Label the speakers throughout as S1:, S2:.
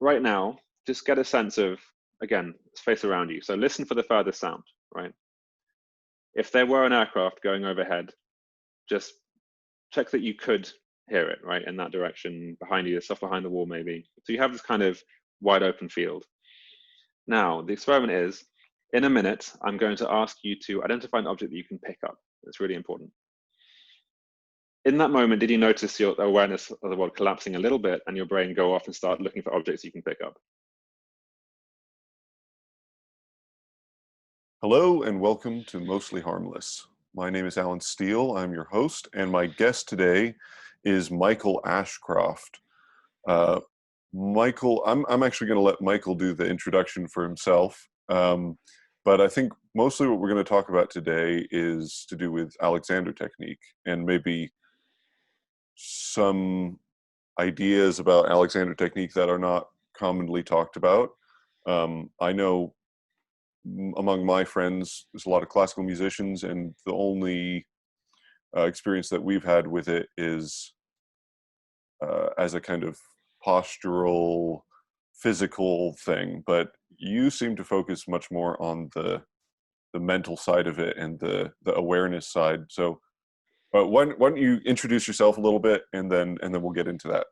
S1: right now, just get a sense of, again, space around you. So listen for the furthest sound, right? If there were an aircraft going overhead, just check that you could hear it, right, in that direction, behind you, stuff behind the wall maybe. So you have this kind of wide open field. Now, the experiment is, in a minute, I'm going to ask you to identify an object that you can pick up. It's really important. In that moment, did you notice your awareness of the world collapsing a little bit and your brain go off and start looking for objects you can pick up?
S2: Hello and welcome to Mostly Harmless. My name is Alan Steele. I'm your host, and my guest today is Michael Ashcroft. Michael, I'm actually going to let Michael do the introduction for himself, but I think mostly what we're going to talk about today is to do with Alexander technique and maybe some ideas about Alexander technique that are not commonly talked about. I know among my friends, there's a lot of classical musicians, and the only experience that we've had with it is as a kind of postural, physical thing. But you seem to focus much more on the mental side of it and the awareness side. So, why don't you introduce yourself a little bit, and then we'll get into that.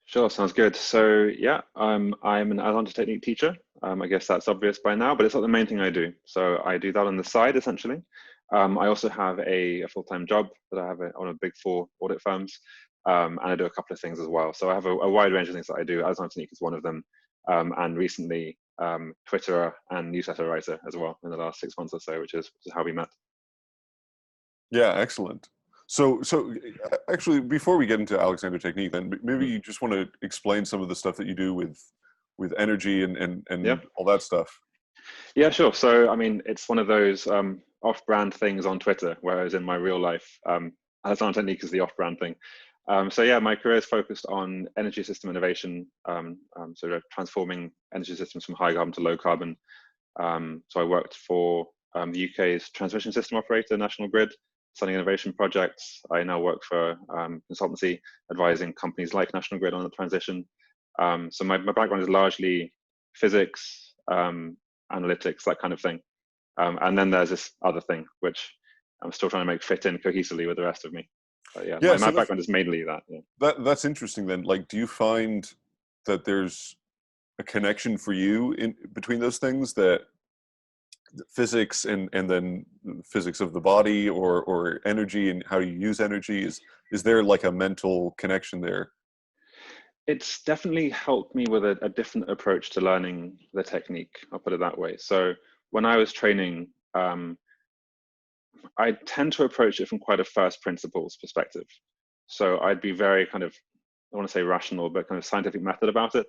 S1: Sure, sounds good. So yeah, I'm an Alexander technique teacher. I guess that's obvious by now, but it's not the main thing I do. So I do that on the side, essentially. I also have a full-time job that I have on a big four audit firms, and I do a couple of things as well. So I have a wide range of things that I do. Alexander technique is one of them, and recently Twitterer and newsletter writer as well in the last 6 months or so, which is how we met.
S2: Yeah, excellent. So actually, before we get into Alexander technique, then maybe you just want to explain some of the stuff that you do with energy and
S1: Yeah.
S2: all that stuff.
S1: Yeah, sure. So, I mean, it's one of those off-brand things on Twitter, whereas in my real life, Alexander Technique is the off-brand thing. So yeah, my career is focused on energy system innovation, sort of transforming energy systems from high carbon to low carbon. So I worked for the UK's transmission system operator, National Grid, studying innovation projects. I now work for consultancy, advising companies like National Grid on the transition. So my background is largely physics, analytics, that kind of thing. And then there's this other thing, which I'm still trying to make fit in cohesively with the rest of me. But yeah,
S2: Yeah,
S1: my
S2: so
S1: background is mainly that. Yeah.
S2: that's interesting. Then, like, do you find that there's a connection for you in between those things, that physics and then physics of the body or energy and how you use energy, is there like a mental connection there?
S1: It's definitely helped me with a different approach to learning the technique. I'll put it that way. So when I was training, I tend to approach it from quite a first principles perspective. So I'd be very kind of, I want to say rational, but kind of scientific method about it.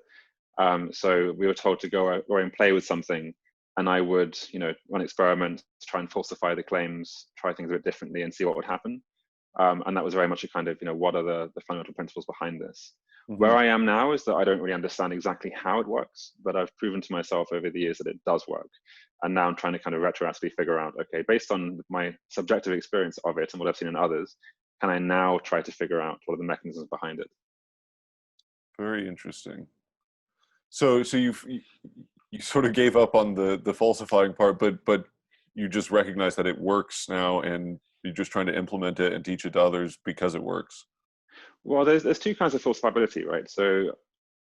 S1: So we were told to go away and play with something, and I would, run experiments, try and falsify the claims, try things a bit differently, and see what would happen. And that was very much a kind of, what are the fundamental principles behind this?
S2: Hmm.
S1: Where I am now is that I don't really understand exactly how it works, but I've proven to myself over the years that it does work. And now I'm trying to kind of retroactively figure out, okay, based on my subjective experience of it and what I've seen in others, can I now try to figure out what are the mechanisms behind it?
S2: Very interesting. So you sort of gave up on the falsifying part, but you just recognize that it works now, and you're just trying to implement it and teach it to others because it works.
S1: Well, there's two kinds of falsifiability, right? So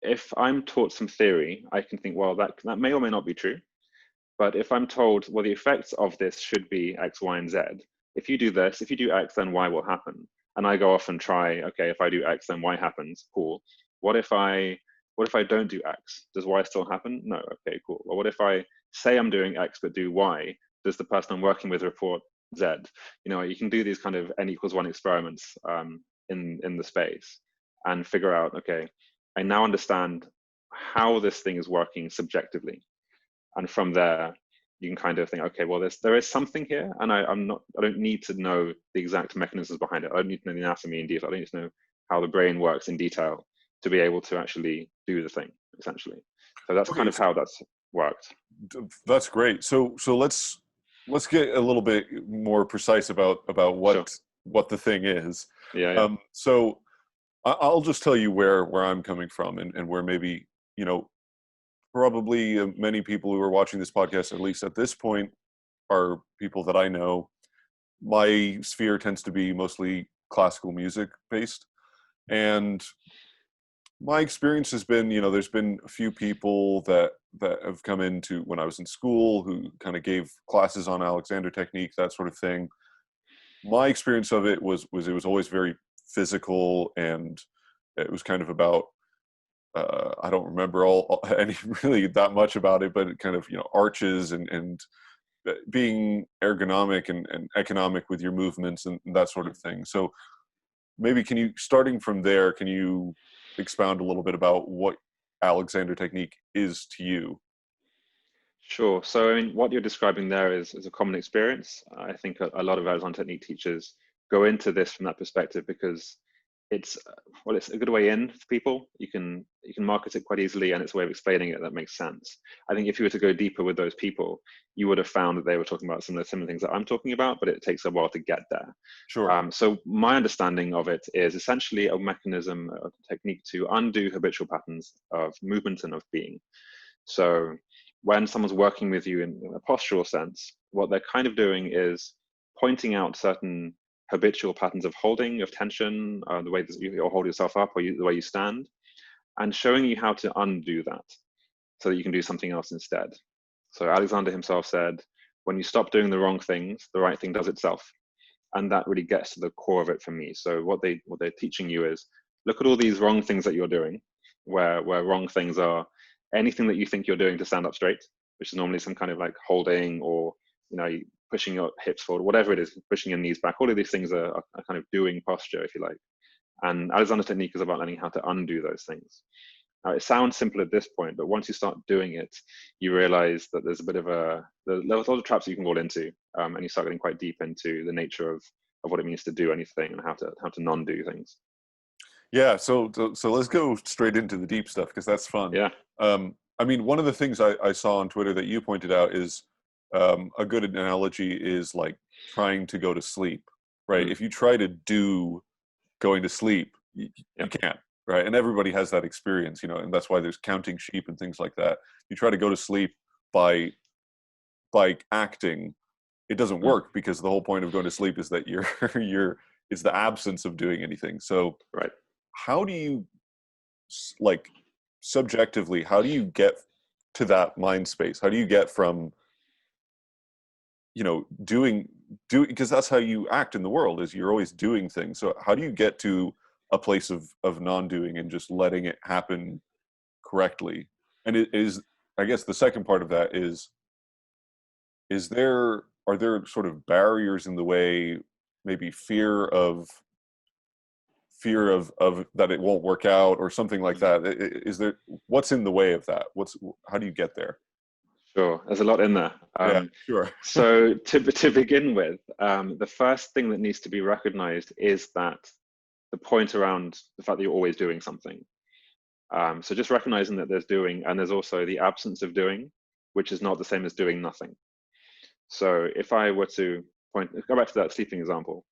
S1: if I'm taught some theory, I can think, well, that may or may not be true. But if I'm told, well, the effects of this should be X, Y, and Z. If you do this, if you do X, then Y will happen. And I go off and try, okay, if I do X, then Y happens. Cool. What if I don't do X? Does Y still happen? No. Okay, cool. Well, what if I say I'm doing X but do Y? Does the person I'm working with report Z? You can do these kind of n=1 experiments in the space and figure out, okay, I now understand how this thing is working subjectively. And from there, you can kind of think, okay, well, there is something here, and I don't need to know the exact mechanisms behind it. I don't need to know the anatomy in detail. I don't need to know how the brain works in detail to be able to actually do the thing, essentially. So that's kind
S2: Okay,
S1: of how that's worked.
S2: that's great. So let's get a little bit more precise about
S1: Sure.
S2: what the thing is.
S1: Yeah, yeah.
S2: So I'll just tell you where I'm coming from, and where maybe, you know, probably many people who are watching this podcast, at least at this point, are people that I know. My sphere tends to be mostly classical music based. And my experience has been, you know, there's been a few people that have come into when I was in school who kind of gave classes on Alexander technique, that sort of thing. My experience of it was it was always very physical, and it was kind of about I don't remember any really that much about it, but it kind of, you know, arches and being ergonomic and economic with your movements and that sort of thing. So maybe starting from there, can you expound a little bit about what Alexander technique is to you?
S1: Sure. So, I mean, what you're describing there is a common experience. I think a lot of Alexander technique teachers go into this from that perspective because it's it's a good way in for people. You can market it quite easily, and it's a way of explaining it that makes sense. I think if you were to go deeper with those people, you would have found that they were talking about similar things that I'm talking about, but it takes a while to get there.
S2: Sure.
S1: So my understanding of it is essentially a mechanism, a technique to undo habitual patterns of movement and of being. So when someone's working with you in a postural sense, what they're kind of doing is pointing out certain habitual patterns of holding, of tension, the way that you hold yourself up, or the way you stand, and showing you how to undo that so that you can do something else instead. So Alexander himself said, when you stop doing the wrong things, the right thing does itself. And that really gets to the core of it for me. So what they're teaching you is, look at all these wrong things that you're doing, where wrong things are anything that you think you're doing to stand up straight, which is normally some kind of like holding, or, you know, pushing your hips forward, whatever it is, pushing your knees back. All of these things are kind of doing posture, if you like. And Alexander's technique is about learning how to undo those things. Now, it sounds simple at this point, but once you start doing it, you realize that there's a bit of there's a lot of traps you can fall into, and you start getting quite deep into the nature of what it means to do anything and how to non-do things.
S2: Yeah. So let's go straight into the deep stuff, because that's fun.
S1: Yeah.
S2: I mean, one of the things I saw on Twitter that you pointed out is a good analogy is like trying to go to sleep, right? If you try to do going to sleep, you can't, right? And everybody has that experience, you know, and that's why there's counting sheep and things like that. You try to go to sleep by acting, it doesn't work, because the whole point of going to sleep is that it's the absence of doing anything. So
S1: Right.
S2: how do you, like, subjectively, how do you get to that mind space? How do you get from, you know, doing, because that's how you act in the world, is you're always doing things. So how do you get to a place of non-doing and just letting it happen correctly? And it is, I guess the second part of that is are there sort of barriers in the way, maybe fear of that it won't work out or something like that? Is there, what's in the way of that? How do you get there?
S1: Sure. There's a lot in there.
S2: Yeah, sure.
S1: So to begin with, the first thing that needs to be recognized is that the point around the fact that you're always doing something. So just recognizing that there's doing, and there's also the absence of doing, which is not the same as doing nothing. So if I were to go back to that sleeping example,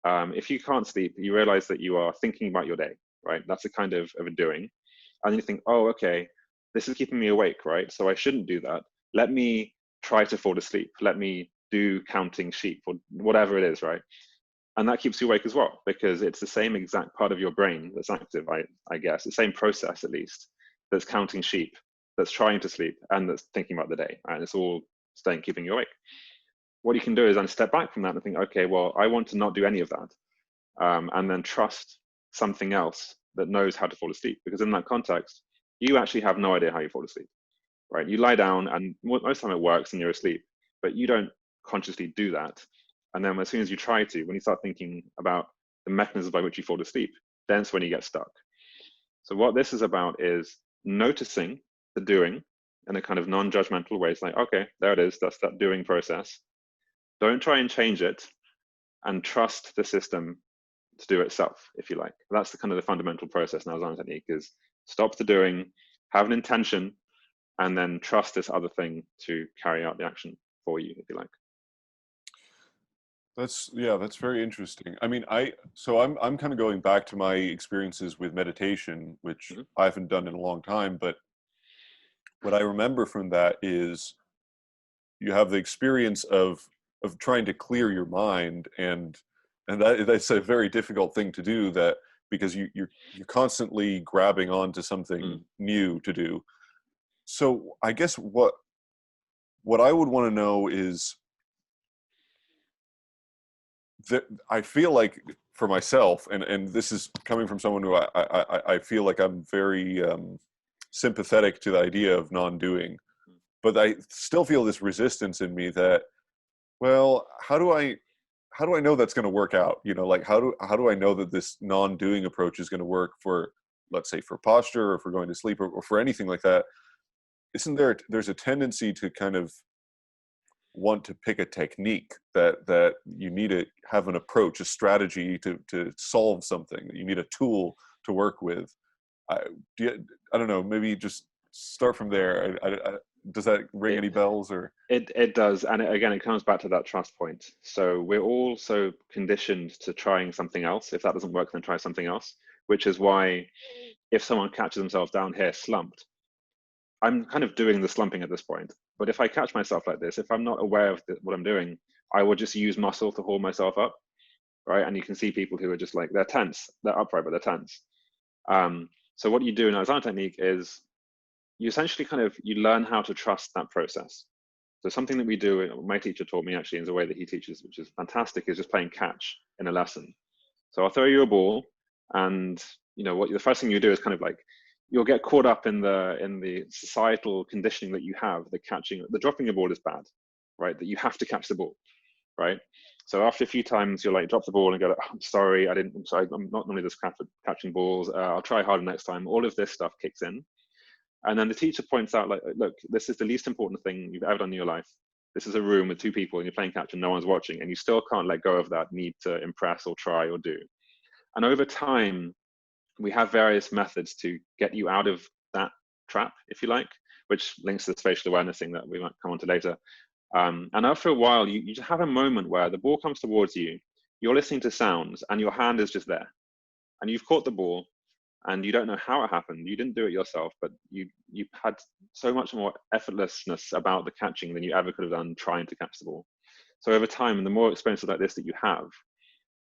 S1: if you can't sleep, you realize that you are thinking about your day, right? That's a kind of a doing. And you think, oh, okay, this is keeping me awake, right? So I shouldn't do that. Let me try to fall asleep. Let me do counting sheep or whatever it is, right? And that keeps you awake as well, because it's the same exact part of your brain that's active, I guess, the same process at least, that's counting sheep, that's trying to sleep, and that's thinking about the day, right? And it's all keeping you awake. What you can do is then step back from that and think, okay, well, I want to not do any of that, and then trust something else that knows how to fall asleep. Because in that context, you actually have no idea how you fall asleep, right? You lie down, and most of the time it works and you're asleep, but you don't consciously do that. And then as soon as you try to, when you start thinking about the mechanisms by which you fall asleep, then it's when you get stuck. So what this is about is noticing the doing in a kind of non-judgmental way. It's like, okay, there it is. That's that doing process. Don't try and change it, and trust the system to do itself, if you like. That's the kind of the fundamental process in Alexander technique, is stop the doing, have an intention, and then trust this other thing to carry out the action for you, if you like.
S2: That's very interesting. I mean, I'm kind of going back to my experiences with meditation, which
S1: Mhm.
S2: I haven't done in a long time, but what I remember from that is you have the experience of trying to clear your mind, and that's a very difficult thing to do, that because you're constantly grabbing onto something
S1: Mm.
S2: new to do. So I guess what I would want to know is that I feel like, for myself, and this is coming from someone who I feel like I'm very sympathetic to the idea of non-doing, but I still feel this resistance in me that, well, how do I know that's going to work out? You know, like how do I know that this non-doing approach is going to work for, let's say, for posture, or for going to sleep, or for anything like that? Isn't there's a tendency to kind of want to pick a technique, that you need to have an approach, a strategy to solve something, that you need a tool to work with. I, I don't know, maybe just start from there. Does that ring
S1: It,
S2: any bells, or?
S1: it does. And again, it comes back to that trust point. So we're all so conditioned to trying something else. If that doesn't work, then try something else, which is why if someone catches themselves down here slumped, I'm kind of doing the slumping at this point. But if I catch myself like this, if I'm not aware of what I'm doing, I will just use muscle to hold myself up, right? And you can see people who are just like, they're tense, they're upright, but they're tense. So what you do in Alexander technique is you essentially you learn how to trust that process. So something that we do, my teacher taught me actually in the way that he teaches, which is fantastic, is just playing catch in a lesson. So I'll throw you a ball, and what the first thing you do is you'll get caught up in the societal conditioning that you have. The dropping the ball is bad, right? That you have to catch the ball, right? So after a few times, you'll like drop the ball and go, oh, I'm sorry, I'm sorry, I'm not normally this crap at catching balls. I'll try harder next time. All of this stuff kicks in. And then the teacher points out, like, look, this is the least important thing you've ever done in your life. This is a room with two people and you're playing catch and no one's watching, and you still can't let go of that need to impress or try or do. And over time, we have various methods to get you out of that trap, if you like, which links to the spatial awareness thing that we might come on to later. And after a while, you just have a moment where the ball comes towards you, you're listening to sounds, and your hand is just there. And you've caught the ball, and you don't know how it happened. You didn't do it yourself, but you had so much more effortlessness about the catching than you ever could have done trying to catch the ball. So over time, and the more experiences like this that you have,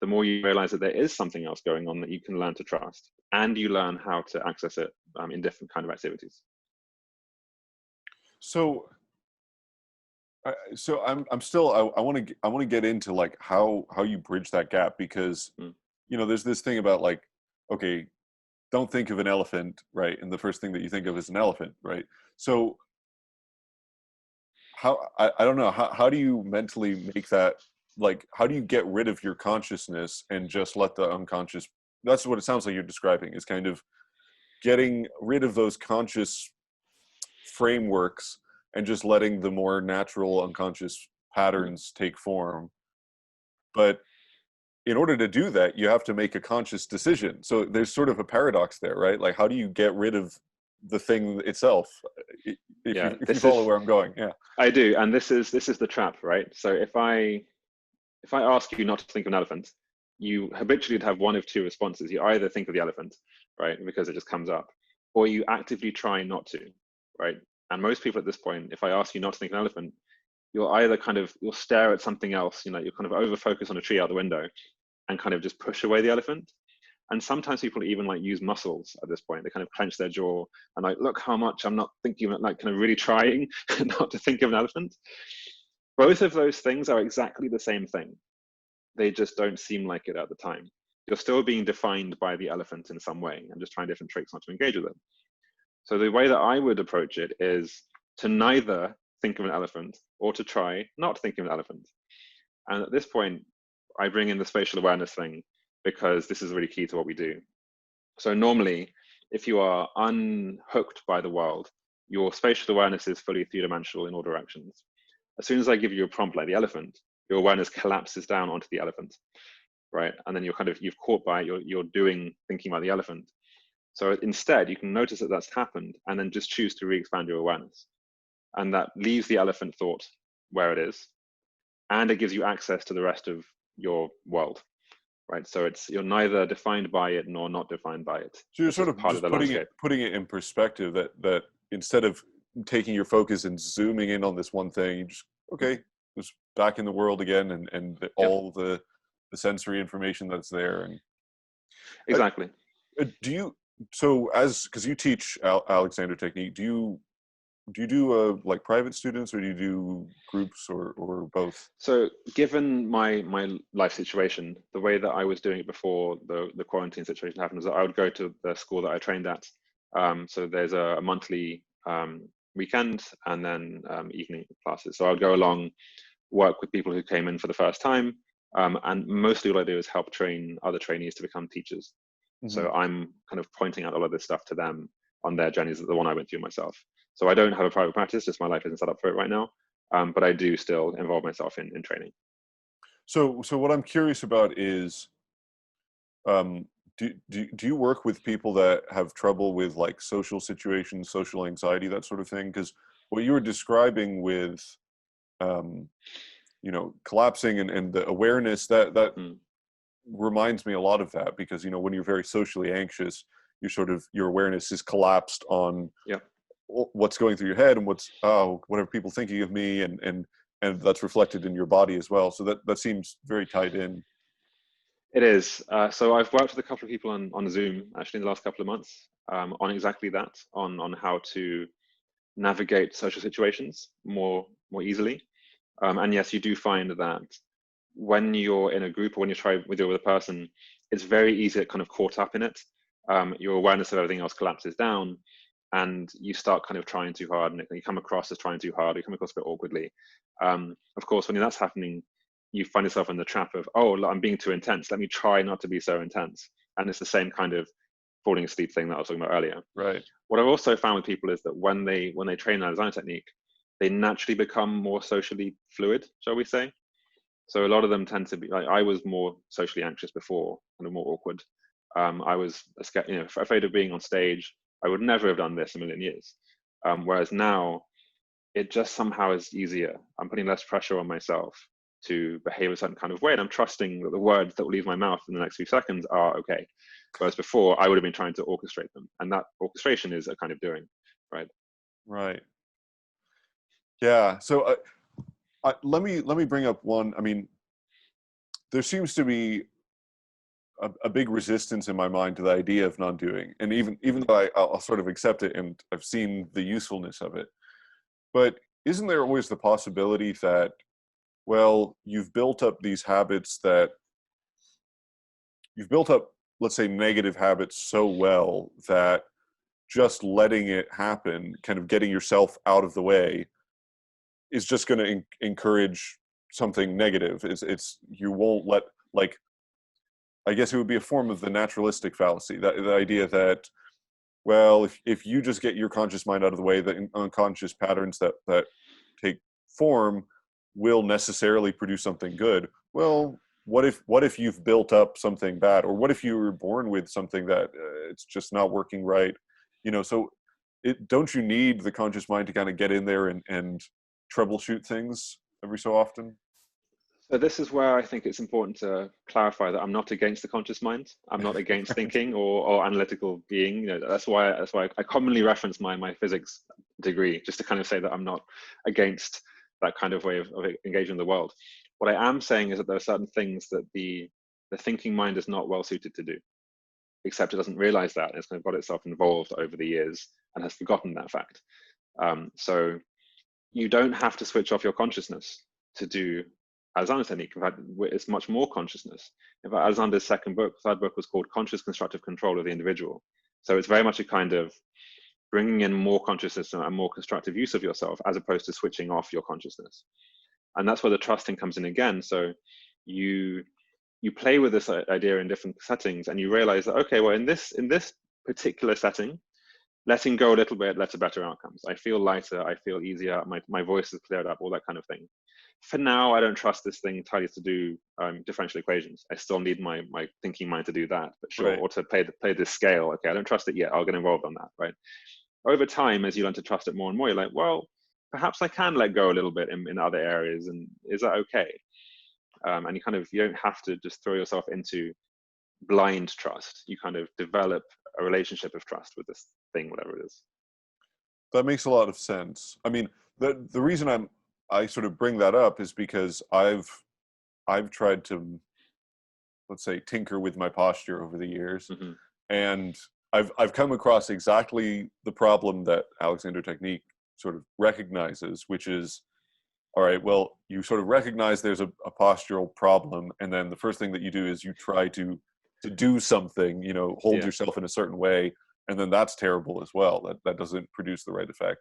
S1: the more you realize that there is something else going on that you can learn to trust, and you learn how to access it in different kind of activities.
S2: So so I'm still, I want to get into like how you bridge that gap, because
S1: Mm.
S2: there's this thing about, like, okay, don't think of an elephant, right? And the first thing that you think of is an elephant, right? So I don't know, how do you mentally make that, like, how do you get rid of your consciousness and just let the unconscious? That's what it sounds like you're describing, is kind of getting rid of those conscious frameworks and just letting the more natural unconscious
S1: Mm.
S2: patterns take form. But in order to do that, you have to make a conscious decision. So there's sort of a paradox there, right? Like, how do you get rid of the thing itself? If
S1: Yeah,
S2: you follow where I'm going, yeah.
S1: I do, and this is the trap, right? So if I ask you not to think of an elephant, you habitually have one of two responses. You either think of the elephant, right, because it just comes up, or you actively try not to, right? And most people at this point, if I ask you not to think of an elephant, you'll either you'll stare at something else, you'll kind of over focus on a tree out the window and kind of just push away the elephant. And sometimes people even like use muscles at this point. They kind of clench their jaw and like, look how much I'm not thinking of it, like kind of really trying not to think of an elephant. Both of those things are exactly the same thing. They just don't seem like it at the time. You're still being defined by the elephant in some way and just trying different tricks not to engage with it. So the way that I would approach it is to neither think of an elephant or to try not to think of an elephant. And at this point, I bring in the spatial awareness thing because this is really key to what we do. So normally, if you are unhooked by the world, your spatial awareness is fully three-dimensional in all directions. As soon as I give you a prompt like the elephant, your awareness collapses down onto the elephant, right? And then you've caught by it, you're thinking about the elephant. So instead, you can notice that that's happened and then just choose to re-expand your awareness. And that leaves the elephant thought where it is. And it gives you access to the rest of your world, right? So you're neither defined by it nor not defined by it.
S2: So you're
S1: It's
S2: sort
S1: just
S2: of
S1: part of
S2: just
S1: the landscape.
S2: putting it in perspective, that instead of taking your focus and zooming in on this one thing, you just, okay, just back in the world again, and
S1: Yep,
S2: all the sensory information that's there. And
S1: exactly.
S2: do you, so because you teach Alexander technique, do you do like private students, or do you do groups, or both?
S1: So given my life situation, the way that I was doing it before the quarantine situation happened was that I would go to the school that I trained at. So there's a monthly weekend and then evening classes. So I would go along, work with people who came in for the first time, and mostly all I do is help train other trainees to become teachers.
S2: Mm-hmm.
S1: So I'm kind of pointing out all of this stuff to them on their journeys, the one I went through myself. So I don't have a private practice, just my life isn't set up for it right now. But I do still involve myself in training.
S2: So what I'm curious about is, um, do you work with people that have trouble with like social situations, social anxiety, that sort of thing? Because what you were describing with, um, collapsing, and the awareness, that
S1: Mm.
S2: reminds me a lot of that, because when you're very socially anxious, your awareness is collapsed on
S1: Yeah,
S2: what's going through your head, and what are people thinking of me, and that's reflected in your body as well. So that seems very tied in.
S1: it is. So I've worked with a couple of people on Zoom actually in the last couple of months on exactly that, on how to navigate social situations more easily. And yes, you do find that when you're in a group or when you try with a person, it's very easy to get kind of caught up in it. Your awareness of everything else collapses down, and you start kind of trying too hard, and you come across as trying too hard. You come across a bit awkwardly. Of course, when that's happening, you find yourself in the trap of, oh, I'm being too intense. Let me try not to be so intense. And it's the same kind of falling asleep thing that I was talking about earlier.
S2: Right.
S1: What I've also found with people is that when they train that design technique, they naturally become more socially fluid, shall we say. So a lot of them tend to be like, I was more socially anxious before, kind of more awkward. I was afraid of being on stage. I would never have done this a million years. Whereas now, it just somehow is easier. I'm putting less pressure on myself to behave a certain kind of way, and I'm trusting that the words that will leave my mouth in the next few seconds are okay. Whereas before, I would have been trying to orchestrate them, and that orchestration is a kind of doing, right?
S2: Right. Yeah. So let me bring up one. I mean, there seems to be a big resistance in my mind to the idea of non-doing, and even though I'll sort of accept it, and I've seen the usefulness of it, but isn't there always the possibility that, well, you've built up these habits, that you've built up, let's say, negative habits so well that just letting it happen, kind of getting yourself out of the way, is just going to encourage something negative. It's you won't let, like, I guess it would be a form of the naturalistic fallacy, that the idea that, well, if you just get your conscious mind out of the way, the unconscious patterns that take form will necessarily produce something good. Well, what if you've built up something bad, or what if you were born with something that it's just not working right? So don't you need the conscious mind to kind of get in there and troubleshoot things every so often?
S1: So this is where I think it's important to clarify that I'm not against the conscious mind. I'm not against thinking or analytical being. That's why I commonly reference my physics degree, just to kind of say that I'm not against that kind of way of engaging in the world. What I am saying is that there are certain things that the thinking mind is not well suited to do, except it doesn't realize that, and it's kind of got itself involved over the years and has forgotten that fact. So you don't have to switch off your consciousness to do Alexander's technique. In fact, it's much more consciousness. In fact, Alexander's third book was called Conscious Constructive Control of the Individual. So it's very much a kind of bringing in more consciousness and more constructive use of yourself, as opposed to switching off your consciousness. And that's where the trusting comes in again. So you play with this idea in different settings, and you realize that, okay, well, in this particular setting, letting go a little bit led to better outcomes. I feel lighter, I feel easier, my voice is cleared up, all that kind of thing. For now, I don't trust this thing entirely to do differential equations. I still need my thinking mind to do that, but sure,
S2: Right.
S1: or to play this scale. Okay, I don't trust it yet, I'll get involved on that, right? Over time, as you learn to trust it more and more, you're like, well, perhaps I can let go a little bit in other areas, and is that okay? And you don't have to just throw yourself into blind trust. You kind of develop a relationship of trust with this thing, whatever it is.
S2: That makes a lot of sense. I mean, the reason I sort of bring that up is because I've tried to, let's say, tinker with my posture over the years,
S1: Mm-hmm.
S2: and I've come across exactly the problem that Alexander Technique sort of recognizes, which is, all right, well, you sort of recognize there's a postural problem, and then the first thing that you do is you try to do something, hold yourself in a certain way, and then that's terrible as well. That doesn't produce the right effect.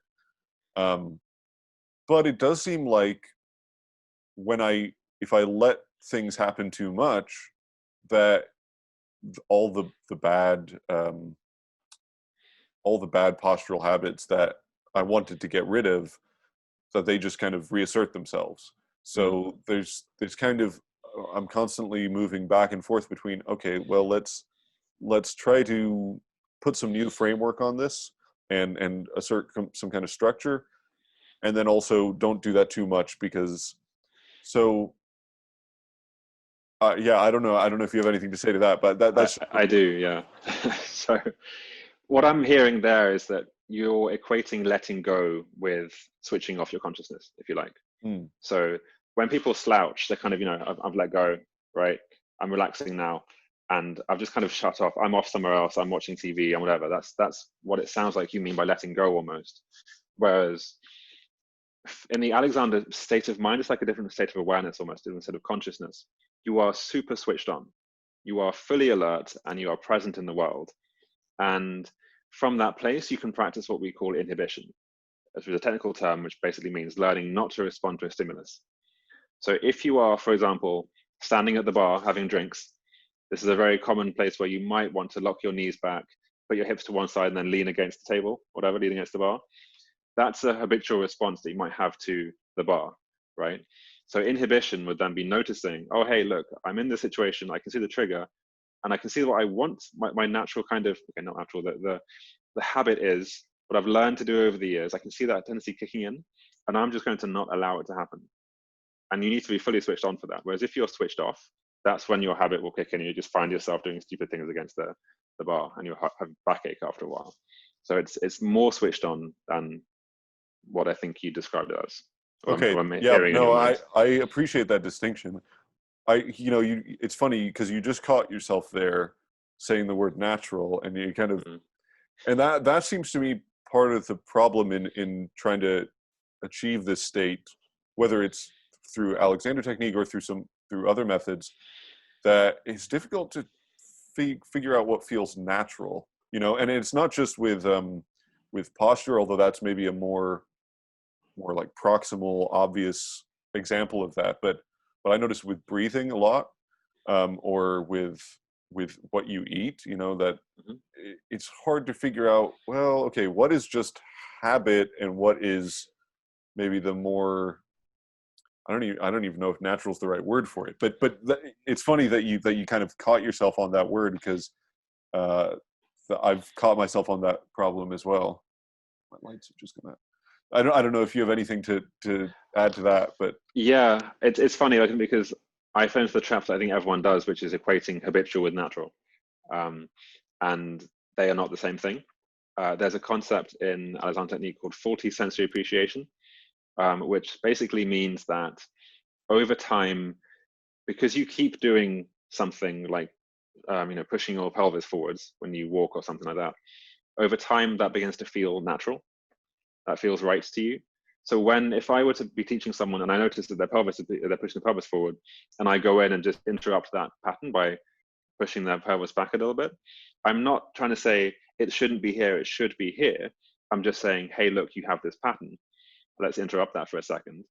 S2: But it does seem like if I let things happen too much, that all the bad postural habits that I wanted to get rid of, that they just kind of reassert themselves. So there's kind of, I'm constantly moving back and forth between, okay, well, let's try to put some new framework on this and assert some kind of structure, and then also don't do that too much, because yeah, I don't know if you have anything to say to that, but that's
S1: I do, yeah. So what I'm hearing there is that you're equating letting go with switching off your consciousness, if you like. So when people slouch, they're kind of, I've let go, right? I'm relaxing now, and I've just kind of shut off. I'm off somewhere else. I'm watching TV and whatever. That's what it sounds like you mean by letting go, almost. Whereas in the Alexander state of mind, it's like a different state of awareness, almost, instead of consciousness. You are super switched on. You are fully alert, and you are present in the world. And from that place, you can practice what we call inhibition, which is a technical term, which basically means learning not to respond to a stimulus. So if you are, for example, standing at the bar having drinks, this is a very common place where you might want to lock your knees back, put your hips to one side, and then lean against the table, whatever, lean against the bar. That's a habitual response that you might have to the bar, right? So inhibition would then be noticing, oh, hey, look, I'm in this situation. I can see the trigger, and I can see what I want. My natural kind of, okay, not natural, the habit is what I've learned to do over the years. I can see that tendency kicking in, and I'm just going to not allow it to happen. And you need to be fully switched on for that. Whereas if you're switched off, that's when your habit will kick in, and you just find yourself doing stupid things against the bar, and you'll have backache after a while. So it's more switched on than what I think you described it as.
S2: Okay. Yeah. No, I appreciate that distinction. It's funny because you just caught yourself there saying the word natural, and you kind of, and that seems to me part of the problem in trying to achieve this state, whether it's through Alexander Technique or through other methods, that it's difficult to figure out what feels natural, and it's not just with posture, although that's maybe a more like proximal, obvious example of that, but I noticed with breathing a lot, or with what you eat, that it's hard to figure out, well, okay, what is just habit and what is maybe the more, I don't even know if natural is the right word for it, but it's funny that you kind of caught yourself on that word, because I've caught myself on that problem as well. My lights have just come out. I don't know if you have anything to add to that, but
S1: yeah, it's funny, I think, because I fell into the trap that I think everyone does, which is equating habitual with natural, and they are not the same thing. There's a concept in Alexander Technique called faulty sensory appreciation, which basically means that over time, because you keep doing something like pushing your pelvis forwards when you walk or something like that, over time that begins to feel natural. That feels right to you. So if I were to be teaching someone and I notice that they're pushing the pelvis forward, and I go in and just interrupt that pattern by pushing their pelvis back a little bit, I'm not trying to say it shouldn't be here, it should be here. I'm just saying, hey, look, you have this pattern. Let's interrupt that for a second.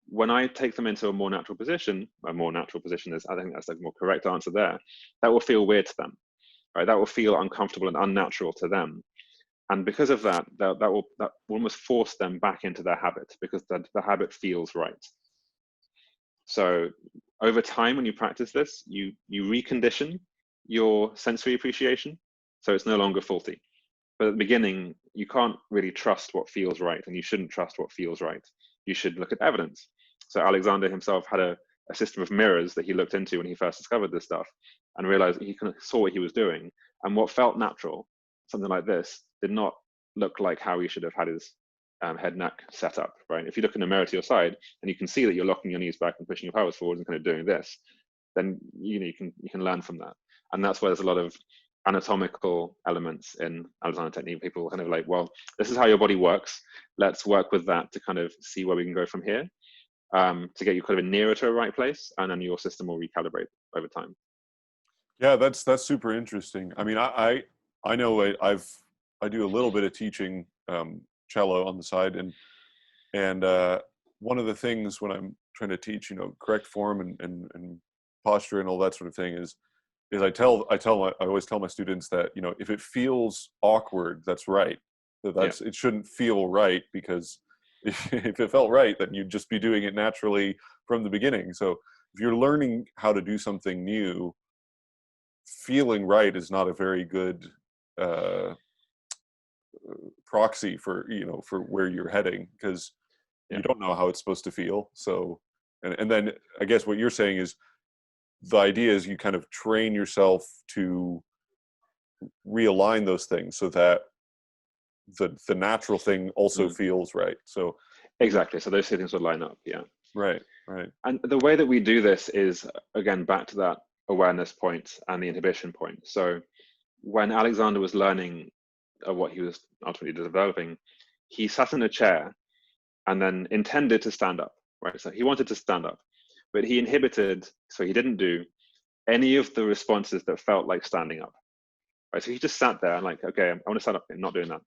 S1: When I take them into a more natural position is, I think that's the more correct answer there, that will feel weird to them, right? That will feel uncomfortable and unnatural to them. And because of that, that will almost force them back into their habit, because the habit feels right. So over time, when you practice this, you recondition your sensory appreciation, so it's no longer faulty. But at the beginning, you can't really trust what feels right, and you shouldn't trust what feels right. You should look at evidence. So Alexander himself had a a system of mirrors that he looked into when he first discovered this stuff, and realized he kind of saw what he was doing, and what felt natural, something like this, did not look like how he should have had his head neck set up, right? If you look in the mirror to your side and you can see that you're locking your knees back and pushing your pelvis forward and kind of doing this, then you can learn from that. And that's where there's a lot of anatomical elements in Alexander technique. People kind of like, well, this is how your body works. Let's work with that to kind of see where we can go from here, to get you kind of nearer to a right place, and then your system will recalibrate over time.
S2: Yeah, that's super interesting. I mean, I know I do a little bit of teaching cello on the side, and one of the things when I'm trying to teach, correct form and posture and all that sort of thing is I always tell my students that, if it feels awkward, that's right. It shouldn't feel right, because if it felt right, then you'd just be doing it naturally from the beginning. So if you're learning how to do something new, feeling right is not a very good proxy for where you're heading, because you don't know how it's supposed to feel. So and then I guess what you're saying is the idea is you kind of train yourself to realign those things so that the natural thing also feels right. So
S1: exactly, so those two things would line up.
S2: Right.
S1: And the way that we do this is, again, back to that awareness point and the inhibition point. So when Alexander was learning what he was ultimately developing, he sat in a chair and then intended to stand up, right? So he wanted to stand up, but he inhibited, so he didn't do any of the responses that felt like standing up, right? So he just sat there and like, okay, I want to stand up, I'm not doing that.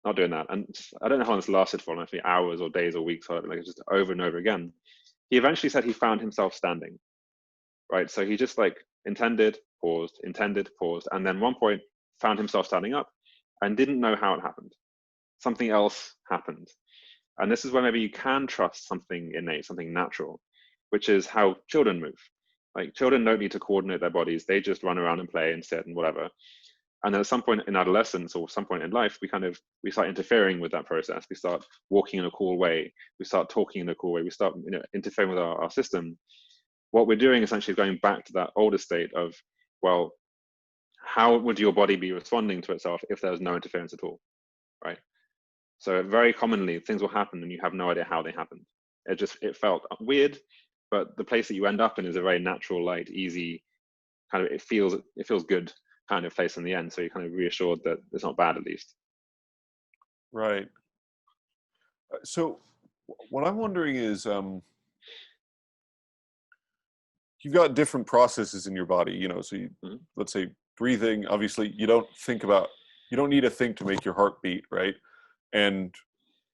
S1: And I don't know how long this lasted for, maybe hours or days or weeks, or like just over and over again. He eventually said he found himself standing, right? So he just like intended, paused, and then one point found himself standing up and didn't know how it happened. Something else happened. And this is where maybe you can trust something innate, something natural, which is how children move. Like children don't need to coordinate their bodies. They just run around and play and sit and whatever. And then at some point in adolescence or some point in life, we start interfering with that process. We start walking in a cool way. We start talking in a cool way. We start interfering with our system. What we're doing essentially is going back to that older state of, well, how would your body be responding to itself if there was no interference at all, right? So very commonly things will happen and you have no idea how they happened. It felt weird, but the place that you end up in is a very natural, light, easy kind of, it feels good kind of place in the end. So you're kind of reassured that it's not bad, at least.
S2: Right. So what I'm wondering is, you've got different processes in your body, so let's say breathing, obviously you don't need to think to make your heart beat, right? And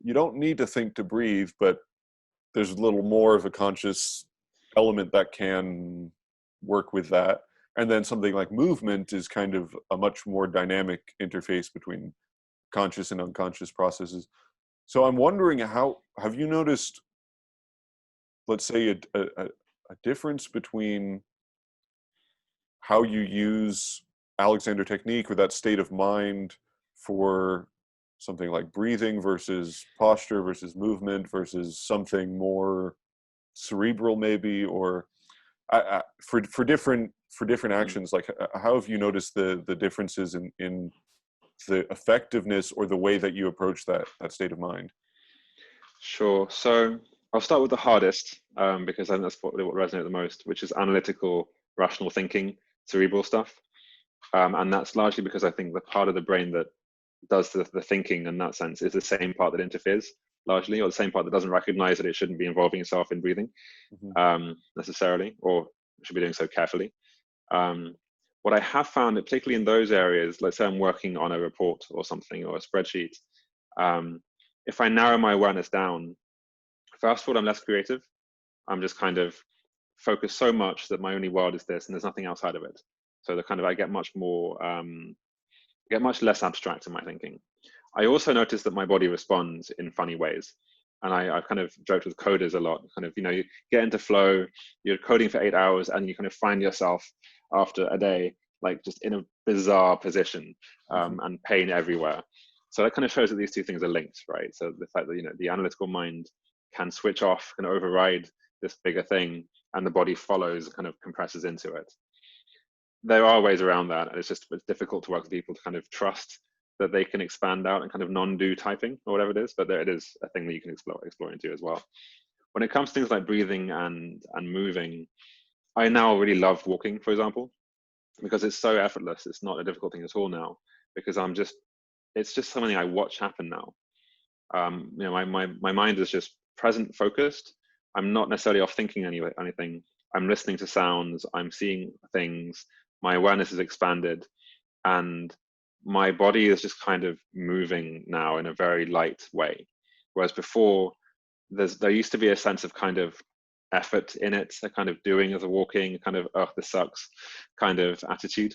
S2: you don't need to think to breathe, but there's a little more of a conscious element that can work with that. And then something like movement is kind of a much more dynamic interface between conscious and unconscious processes. So I'm wondering, have you noticed, let's say, a difference between how you use Alexander technique or that state of mind for something like breathing versus posture versus movement versus something more cerebral maybe, or for different actions? Like, how have you noticed the differences in the effectiveness or the way that you approach that state of mind?
S1: Sure. So I'll start with the hardest, because I think that's probably what resonates the most, which is analytical, rational thinking, cerebral stuff. And that's largely because I think the part of the brain that does the thinking in that sense is the same part that interferes largely, or the same part that doesn't recognize that it shouldn't be involving itself in breathing necessarily, or should be doing so carefully. What I have found, particularly in those areas, let's say I'm working on a report or something, or a spreadsheet, if I narrow my awareness down, first of all, I'm less creative. I'm just kind of focused so much that my only world is this and there's nothing outside of it. So I get much less abstract in my thinking. I also notice that my body responds in funny ways. And I've kind of joked with coders a lot, you get into flow, you're coding for 8 hours and you kind of find yourself after a day, like just in a bizarre position, and pain everywhere. So that kind of shows that these two things are linked, right? So the fact that, the analytical mind can switch off, can override this bigger thing, and the body follows, kind of compresses into it. There are ways around that, and it's difficult to work with people to kind of trust that they can expand out and kind of non-do typing or whatever it is, but there it is a thing that you can explore into as well. When it comes to things like breathing and moving, I now really love walking, for example, because it's so effortless. It's not a difficult thing at all now, because it's just something I watch happen now. You know, my mind is just present, focused. I'm not necessarily off thinking anything. I'm listening to sounds, I'm seeing things, my awareness is expanded, and my body is just kind of moving now in a very light way. Whereas before, there used to be a sense of kind of effort in it, a kind of doing as a walking, kind of, oh, this sucks kind of attitude.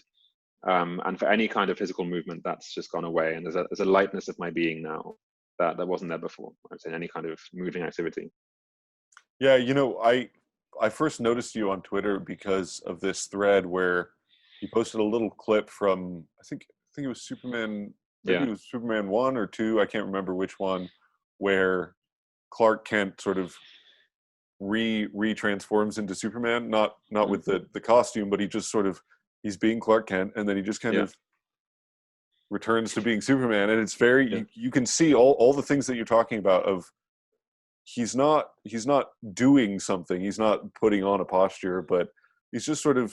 S1: And for any kind of physical movement, that's just gone away. And there's a lightness of my being now that wasn't there before. I'm saying any kind of moving activity.
S2: Yeah, you know, I first noticed you on Twitter because of this thread where you posted a little clip from I think it was Superman, maybe it was Superman 1 or 2, I can't remember which one, where Clark Kent sort of re-transforms into Superman, not with the costume, but he just sort of, he's being Clark Kent, and then he just kind of returns to being Superman. And it's very, you can see all the things that you're talking about of, he's not doing something, he's not putting on a posture, but he's just sort of,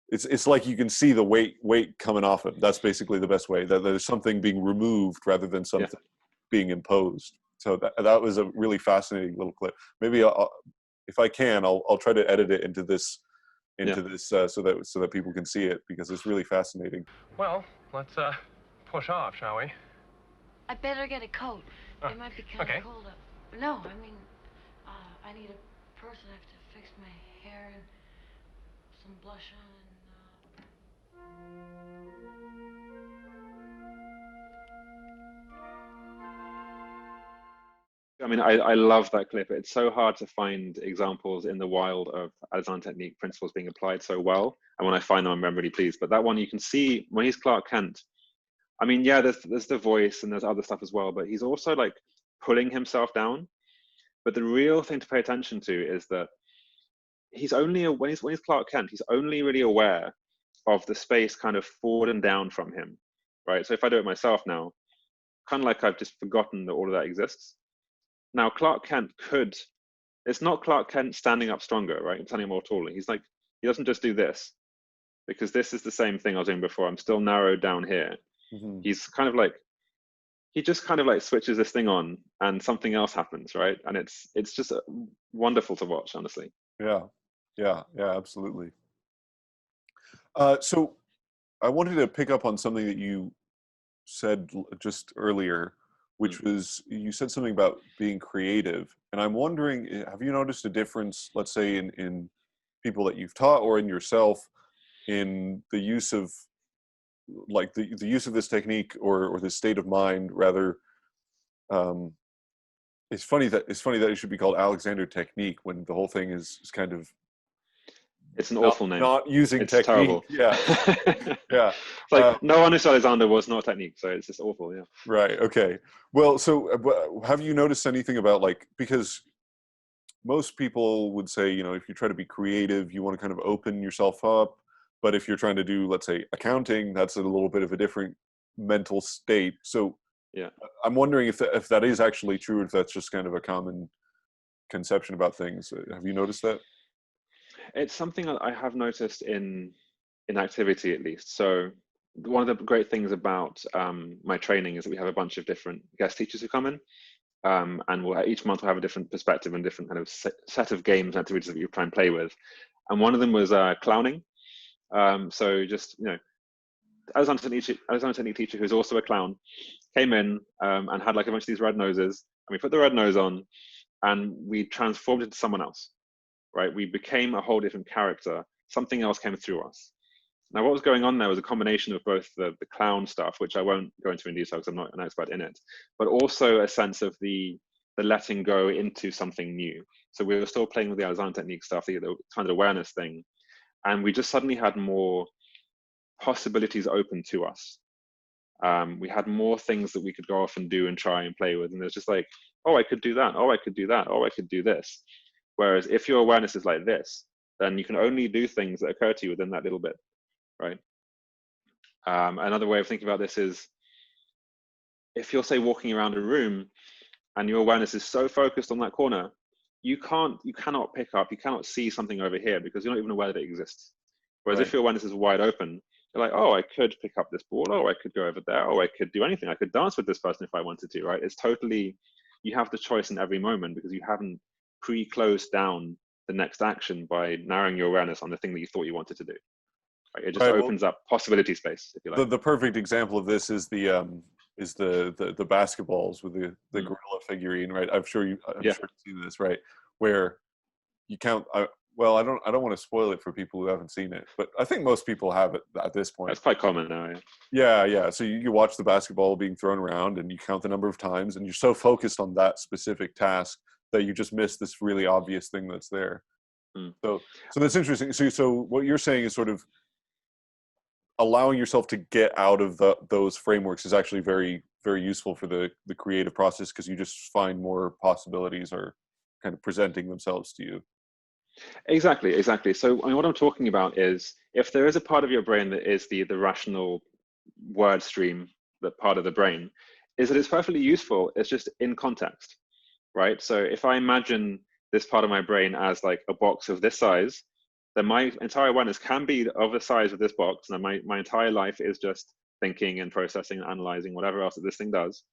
S2: it's like you can see the weight coming off him. That's basically the best way, that there's something being removed rather than something being imposed. So that was a really fascinating little clip. Maybe if I can, I'll try to edit it into this so that people can see it, because it's really fascinating.
S3: Well, let's push off, shall we?
S4: I better get a coat. It might be kind of cold up. No, I mean, I need a person. I have to fix my hair and some blush on.
S1: I mean, I love that clip. It's so hard to find examples in the wild of Alexander technique principles being applied so well. And when I find them, I'm really pleased. But that one, you can see when he's Clark Kent, I mean, yeah, there's the voice and there's other stuff as well, but he's also like pulling himself down. But the real thing to pay attention to is that he's only, when he's Clark Kent, he's only really aware of the space kind of forward and down from him, right? So if I do it myself now, kind of like I've just forgotten that all of that exists. Now, Clark Kent it's not Clark Kent standing up stronger, right? Standing more taller. He's like, he doesn't just do this, because this is the same thing I was doing before. I'm still narrowed down here. Mm-hmm. He's kind of like, he just kind of like switches this thing on and something else happens, right? And it's just wonderful to watch, honestly.
S2: Yeah, absolutely. So I wanted to pick up on something that you said just earlier, which was, you said something about being creative. And I'm wondering, have you noticed a difference, let's say in people that you've taught or in yourself, in the use of like the use of this technique or this state of mind rather? It's funny that it should be called Alexander technique when the whole thing is kind of,
S1: it's an awful name.
S2: Not using
S1: it's
S2: technique.
S1: Terrible.
S2: Yeah. Yeah.
S1: It's like no one who's Alexander was not technique, so it's just awful. Yeah.
S2: Right. Okay. Well, so have you noticed anything about, like, because most people would say, you know, if you try to be creative, you want to kind of open yourself up. But if you're trying to do, let's say, accounting, that's a little bit of a different mental state. So
S1: yeah,
S2: I'm wondering if that is actually true, or if that's just kind of a common conception about things. Have you noticed that?
S1: It's something I have noticed in activity, at least. So one of the great things about my training is that we have a bunch of different guest teachers who come in, and each month we'll have a different perspective and different kind of set of games and activities that you try and play with. And one of them was clowning. So just, you know, Alexander technique teacher, who's also a clown, came in and had like a bunch of these red noses, and we put the red nose on and we transformed into someone else, right? We became a whole different character. Something else came through us. Now, what was going on there was a combination of both the clown stuff, which I won't go into in detail because I'm not an expert in it, but also a sense of the letting go into something new. So we were still playing with the Alexander technique stuff, the kind of awareness thing, and we just suddenly had more possibilities open to us. We had more things that we could go off and do and try and play with, and there's just like, oh, I could do that, oh, I could do that, oh, I could do this. Whereas if your awareness is like this, then you can only do things that occur to you within that little bit, right? Another way of thinking about this is, if you're, say, walking around a room and your awareness is so focused on that corner, you cannot pick up, you cannot see something over here because you're not even aware that it exists. Whereas if your awareness is wide open, you're like, oh, I could pick up this ball, oh, I could go over there, oh, I could do anything. I could dance with this person if I wanted to, right? It's totally, you have the choice in every moment because you haven't pre-closed down the next action by narrowing your awareness on the thing that you thought you wanted to do. Right? It just opens up possibility space, if you like.
S2: The perfect example of this is the basketballs with the gorilla figurine, right? I'm sure you've seen this, right? Where you count. Well, I don't want to spoil it for people who haven't seen it, but I think most people have it at this point.
S1: That's quite common now.
S2: Yeah. So you watch the basketball being thrown around, and you count the number of times, and you're so focused on that specific task that you just miss this really obvious thing that's there. So that's interesting. So what you're saying is sort of allowing yourself to get out of those frameworks is actually very, very useful for the creative process, because you just find more possibilities are kind of presenting themselves to you.
S1: Exactly. So I mean, what I'm talking about is, if there is a part of your brain that is the rational word stream, that part of the brain, is that it's perfectly useful. It's just in context, right? So if I imagine this part of my brain as like a box of this size, then my entire awareness can be of the size of this box, and my entire life is just thinking and processing and analyzing whatever else that this thing does.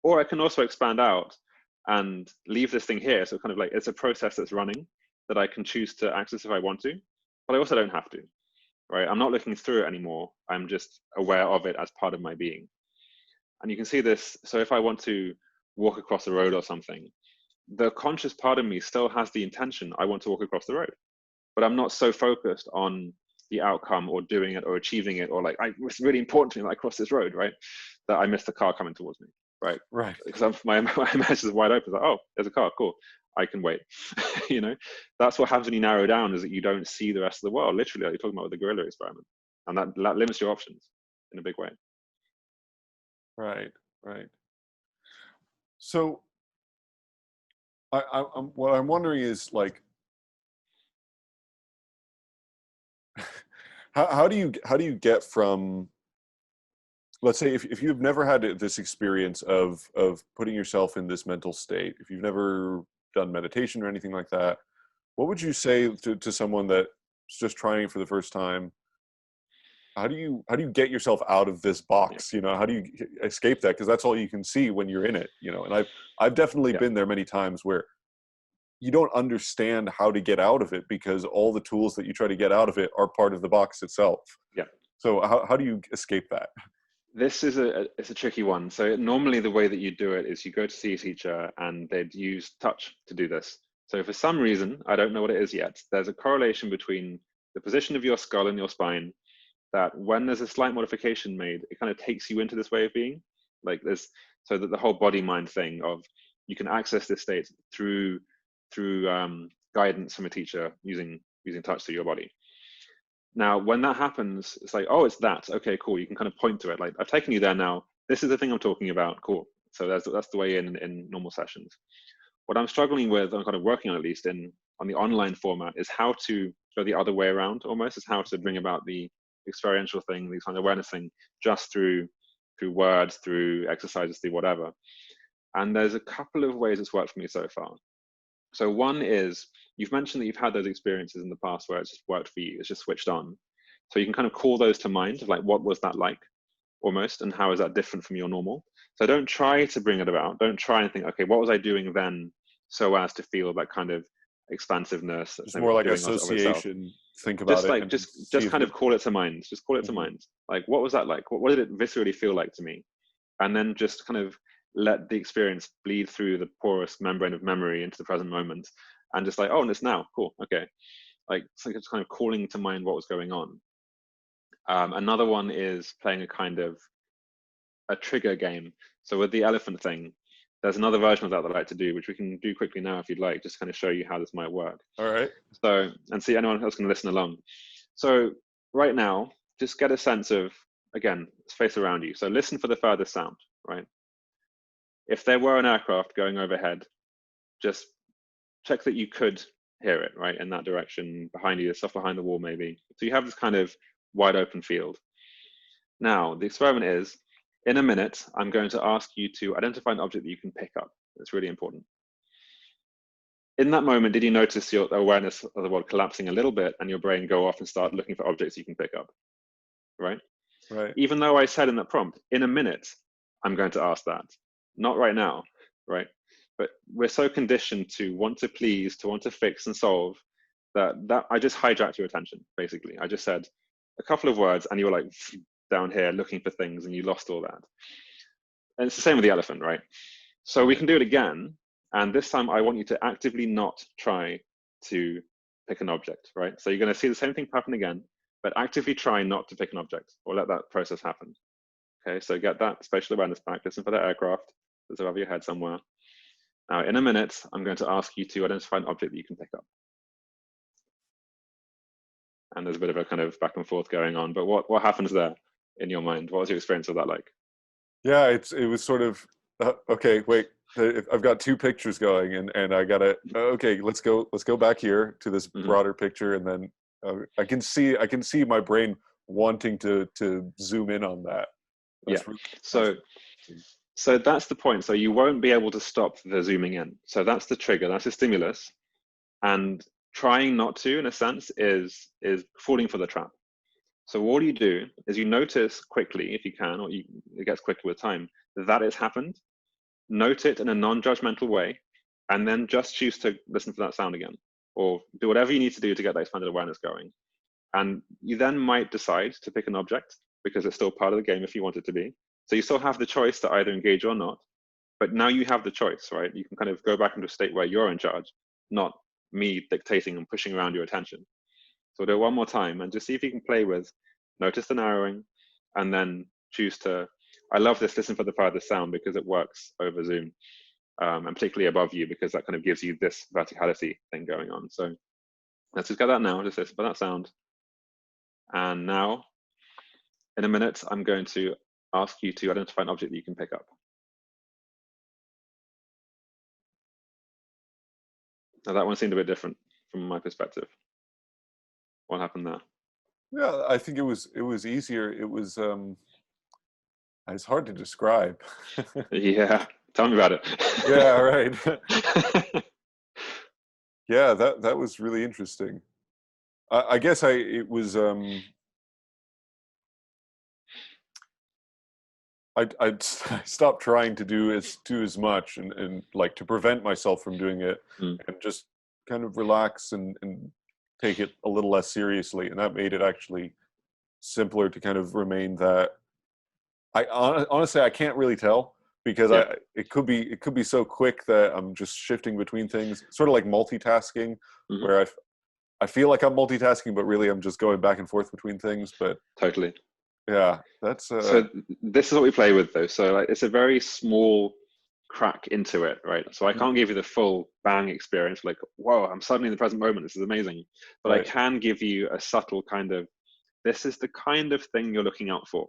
S1: Or I can also expand out and leave this thing here. So kind of like, it's a process that's running that I can choose to access if I want to, but I also don't have to, right? I'm not looking through it anymore. I'm just aware of it as part of my being. And you can see this. So if I want to walk across the road or something, the conscious part of me still has the intention, I want to walk across the road, but I'm not so focused on the outcome or doing it or achieving it, or like, it's really important to me that I cross this road, right? That I miss the car coming towards me, right?
S2: Right.
S1: Because my imagination is wide open. It's like, oh, there's a car, cool. I can wait. You know, that's what happens when you narrow down, is that you don't see the rest of the world. Literally, like you're talking about with the gorilla experiment, and that limits your options in a big way.
S2: Right. So, what I'm wondering is, like, how do you get from, let's say, if you've never had this experience of putting yourself in this mental state, if you've never done meditation or anything like that, what would you say to someone that's just trying it for the first time? How do you get yourself out of this box? You know, how do you escape that? Because that's all you can see when you're in it. You know, and I've definitely been there many times where you don't understand how to get out of it, because all the tools that you try to get out of it are part of the box itself.
S1: Yeah.
S2: So how do you escape that?
S1: This is it's a tricky one. So normally the way that you do it is you go to see a teacher, and they'd use touch to do this. So for some reason, I don't know what it is yet, there's a correlation between the position of your skull and your spine, that when there's a slight modification made, it kind of takes you into this way of being. Like this, so that the whole body mind thing of, you can access this state through guidance from a teacher using touch through your body. Now, when that happens, it's like, oh, it's that. Okay, cool. You can kind of point to it. Like, I've taken you there now. This is the thing I'm talking about. Cool. So that's the way in normal sessions. What I'm struggling with, I'm kind of working on, at least on the online format, is how to go the other way around, almost, is how to bring about the experiential thing, the kind of awareness thing, just through words, through exercises, through whatever. And there's a couple of ways it's worked for me so far. So one is, you've mentioned that you've had those experiences in the past where it's just worked for you, it's just switched on. So you can kind of call those to mind, of like, what was that like, almost, and how is that different from your normal? So don't try to bring it about. Don't try and think, okay, what was I doing then so as to feel that kind of expansiveness?
S2: It's more like association. Think about
S1: just
S2: it.
S1: Like, just kind of call it to mind. Just call it to mind. Like, what was that like? What did it viscerally feel like to me? And then just kind of let the experience bleed through the porous membrane of memory into the present moment, and just like, oh, and it's now, cool, okay. Like, so it's kind of calling to mind what was going on. Another one is playing a kind of a trigger game. So with the elephant thing, there's another version of that I like to do, which we can do quickly now if you'd like, just kind of show you how this might work.
S2: All right.
S1: So, and see anyone else can listen along. So right now, just get a sense of, again, space around you. So listen for the furthest sound, right? If there were an aircraft going overhead, just check that you could hear it, right, in that direction, behind you, stuff behind the wall maybe. So you have this kind of wide open field. Now, the experiment is, in a minute, I'm going to ask you to identify an object that you can pick up. It's really important. In that moment, did you notice your awareness of the world collapsing a little bit and your brain go off and start looking for objects you can pick up, right?
S2: Right.
S1: Even though I said in that prompt, in a minute, I'm going to ask that. Not right now, right? But we're so conditioned to want to please, to want to fix and solve, that I just hijacked your attention, basically. I just said a couple of words and you were like down here looking for things and you lost all that. And it's the same with the elephant, right? So we can do it again. And this time I want you to actively not try to pick an object, right? So you're going to see the same thing happen again, but actively try not to pick an object or let that process happen. Okay, so get that spatial awareness back, listen for that aircraft that's above your head somewhere. Now, in a minute, I'm going to ask you to identify an object that you can pick up. And there's a bit of a kind of back and forth going on, but what happens there in your mind? What was your experience of that like?
S2: Yeah, it was sort of, okay, wait, I've got two pictures going and I gotta, okay, let's go back here to this broader picture. And then I can see my brain wanting to zoom in on that. That's
S1: so that's the point. So you won't be able to stop the zooming in. So that's the trigger, that's the stimulus. And trying not to, in a sense, is falling for the trap. So all you do is you notice quickly, if you can, or it gets quicker with time, that it's happened. Note it in a non-judgmental way, and then just choose to listen for that sound again, or do whatever you need to do to get that expanded awareness going. And you then might decide to pick an object because it's still part of the game if you want it to be. So you still have the choice to either engage or not, but now you have the choice, right? You can kind of go back into a state where you're in charge, not me dictating and pushing around your attention. So we'll do it one more time and just see if you can play with, notice the narrowing, and then choose to, I love this listen for the farthest sound because it works over Zoom, and particularly above you because that kind of gives you this verticality thing going on. So let's just get that now, just listen for that sound. And now, in a minute, I'm going to ask you to identify an object that you can pick up. Now that one seemed a bit different from my perspective. What happened there?
S2: Yeah, I think it was easier. It was it's hard to describe.
S1: Yeah, tell me about it.
S2: Yeah, right. Yeah, that was really interesting. I guess it was I stopped trying to do as much and like to prevent myself from doing it and just kind of relax and take it a little less seriously, and that made it actually simpler to kind of remain that. Honestly I can't really tell because it could be so quick that I'm just shifting between things, sort of like multitasking, where I feel like I'm multitasking, but really I'm just going back and forth between things. But
S1: totally.
S2: Yeah, that's
S1: so this is what we play with though. So like, it's a very small crack into it, right? So I can't give you the full bang experience, like, whoa, I'm suddenly in the present moment, this is amazing. But right. I can give you a subtle kind of, this is the kind of thing you're looking out for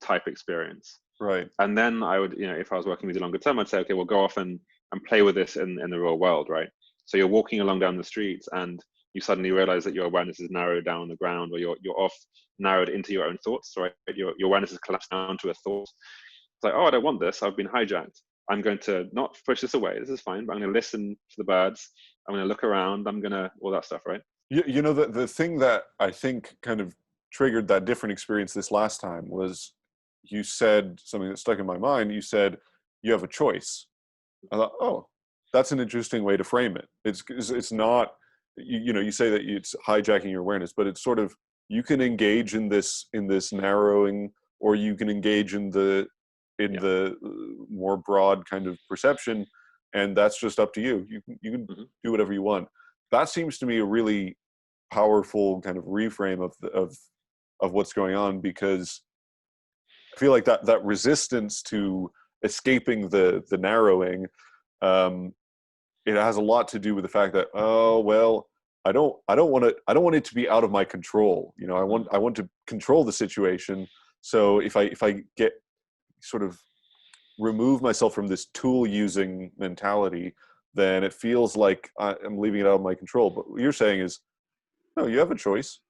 S1: type experience.
S2: Right.
S1: And then I would, if I was working with you longer term, I'd say, okay, we'll go off and play with this in the real world, right? So you're walking along down the streets and you suddenly realize that your awareness is narrowed down on the ground, or you're off narrowed into your own thoughts, right? Your awareness is collapsed down to a thought. It's like, oh, I don't want this. I've been hijacked. I'm going to not push this away. This is fine, but I'm going to listen to the birds. I'm going to look around. I'm going to, all that stuff, right?
S2: You know, the thing that I think kind of triggered that different experience this last time was you said something that stuck in my mind. You said, you have a choice. I thought, oh, that's an interesting way to frame it. It's not, you say that it's hijacking your awareness, but it's sort of, you can engage in this narrowing, or you can engage in the more broad kind of perception, and that's just up to you. You can do whatever you want. That seems to me a really powerful kind of reframe of what's going on, because I feel like that resistance to escaping the narrowing, it has a lot to do with the fact that, oh well, I don't want it to be out of my control. I want to control the situation. So if I get sort of remove myself from this tool using mentality, then it feels like I'm leaving it out of my control. But what you're saying is, no, you have a choice.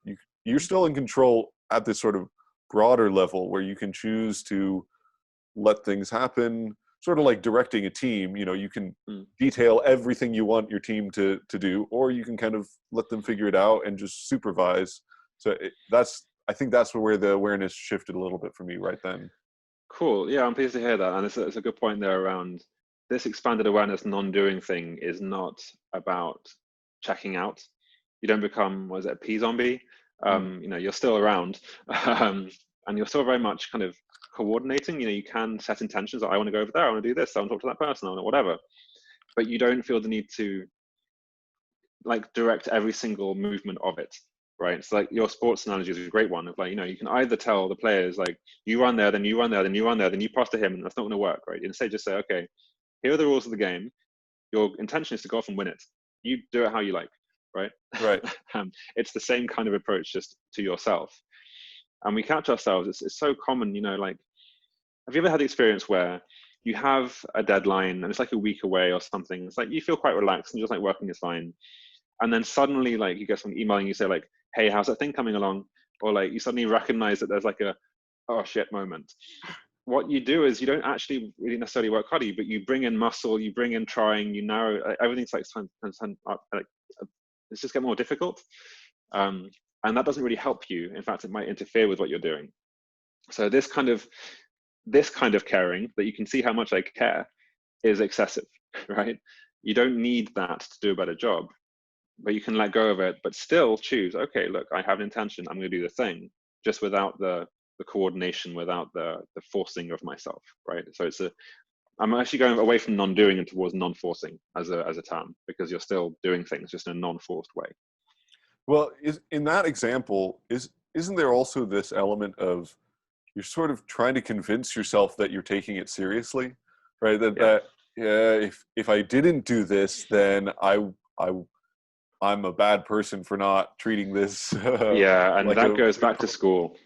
S2: You're still in control at this sort of broader level where you can choose to let things happen, sort of like directing a team. You can detail everything you want your team to do, or you can kind of let them figure it out and just supervise. So I think that's where the awareness shifted a little bit for me right then.
S1: Cool. Yeah, I'm pleased to hear that. And it's a good point there around this expanded awareness non-doing thing is not about checking out. You don't become, what is it, a pea zombie? You're still around, and you're still very much kind of coordinating. You can set intentions. I want to go over there. I want to do this. I want to talk to that person. I want to whatever. But you don't feel the need to like direct every single movement of it. Right. So like your sports analogy is a great one of like, you can either tell the players like you run there, then you run there, then you run there, then you pass to him, and that's not going to work. Right. Instead, just say, okay, here are the rules of the game. Your intention is to go off and win it. You do it how you like. Right.
S2: Right.
S1: It's the same kind of approach just to yourself. And we catch ourselves. It's so common, like, have you ever had the experience where you have a deadline and it's like a week away or something? It's like you feel quite relaxed and just like working is fine. And then suddenly like you get some email and you say like, hey, how's that thing coming along? Or like you suddenly recognize that there's like a, oh shit moment. What you do is you don't actually really necessarily work harder, but you bring in muscle, you bring in trying, you narrow, everything's like, it's just get more difficult. And that doesn't really help you. In fact, it might interfere with what you're doing. So this kind of caring that you can see how much I care is excessive, right? You don't need that to do a better job. But you can let go of it, but still choose, okay, look, I have an intention, I'm going to do the thing, just without the coordination, without the forcing of myself, right? So I'm actually going away from non-doing and towards non-forcing as a term, because you're still doing things just in a non-forced way.
S2: Well, in that example, isn't there also this element of you're sort of trying to convince yourself that you're taking it seriously, right? If I didn't do this, then I'm a bad person for not treating this.
S1: And like that goes back to school.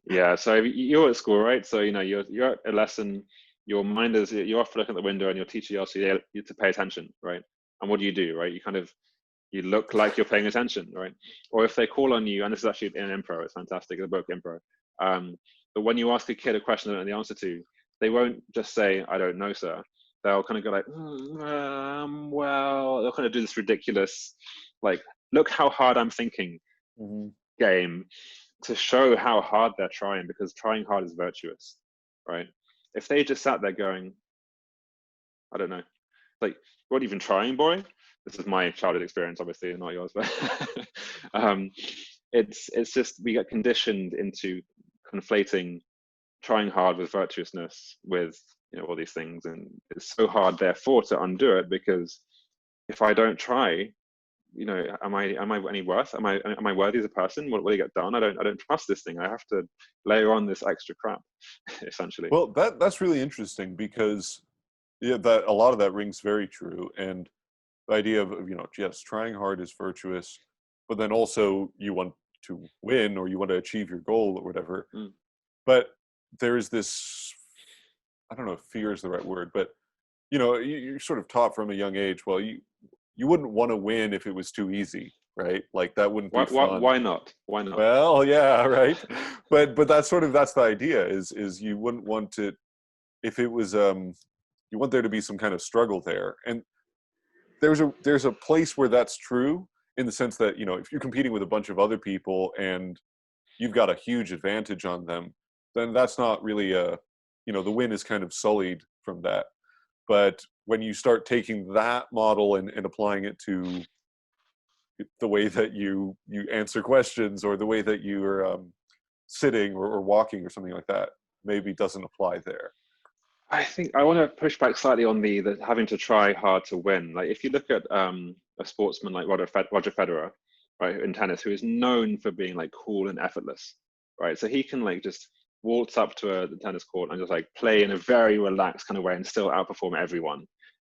S1: Yeah, so you're at school, right? So you're at a lesson. Your mind is you're off looking at the window, and your teacher asks you to pay attention, right? And what do, right? You look like you're paying attention, right? Or if they call on you, and this is actually in Impro, it's fantastic, the book Impro. But when you ask a kid a question they don't know the answer to, they won't just say, "I don't know, sir." They'll kind of go like, well, they'll kind of do this ridiculous, like, look how hard I'm thinking game to show how hard they're trying, because trying hard is virtuous, right? If they just sat there going, I don't know, like, what are you even trying, boy? This is my childhood experience, obviously, not yours, but it's just, we get conditioned into conflating trying hard with virtuousness with all these things, and it's so hard therefore to undo it, because if I don't try, am I any worth? Am I worthy as a person? What will I get done? I don't trust this thing. I have to layer on this extra crap, essentially.
S2: Well, that's really interesting, because that a lot of that rings very true, and the idea of yes, trying hard is virtuous, but then also you want to win, or you want to achieve your goal or whatever. But there's this, I don't know if fear is the right word, but you're sort of taught from a young age, well, you wouldn't want to win if it was too easy, right? Like that wouldn't be fun.
S1: Why not?
S2: Well, yeah, right. But that's the idea is you wouldn't want to, if it was you want there to be some kind of struggle there. And there's a place where that's true, in the sense that if you're competing with a bunch of other people and you've got a huge advantage on them, then that's not really the win is kind of sullied from that. But when you start taking that model and applying it to the way that you answer questions, or the way that you are sitting or walking or something like that, maybe doesn't apply there.
S1: I think I want to push back slightly on the having to try hard to win. Like if you look at a sportsman like Roger Federer, right, in tennis, who is known for being like cool and effortless, right? So he can like just waltz up to the tennis court and just like play in a very relaxed kind of way and still outperform everyone.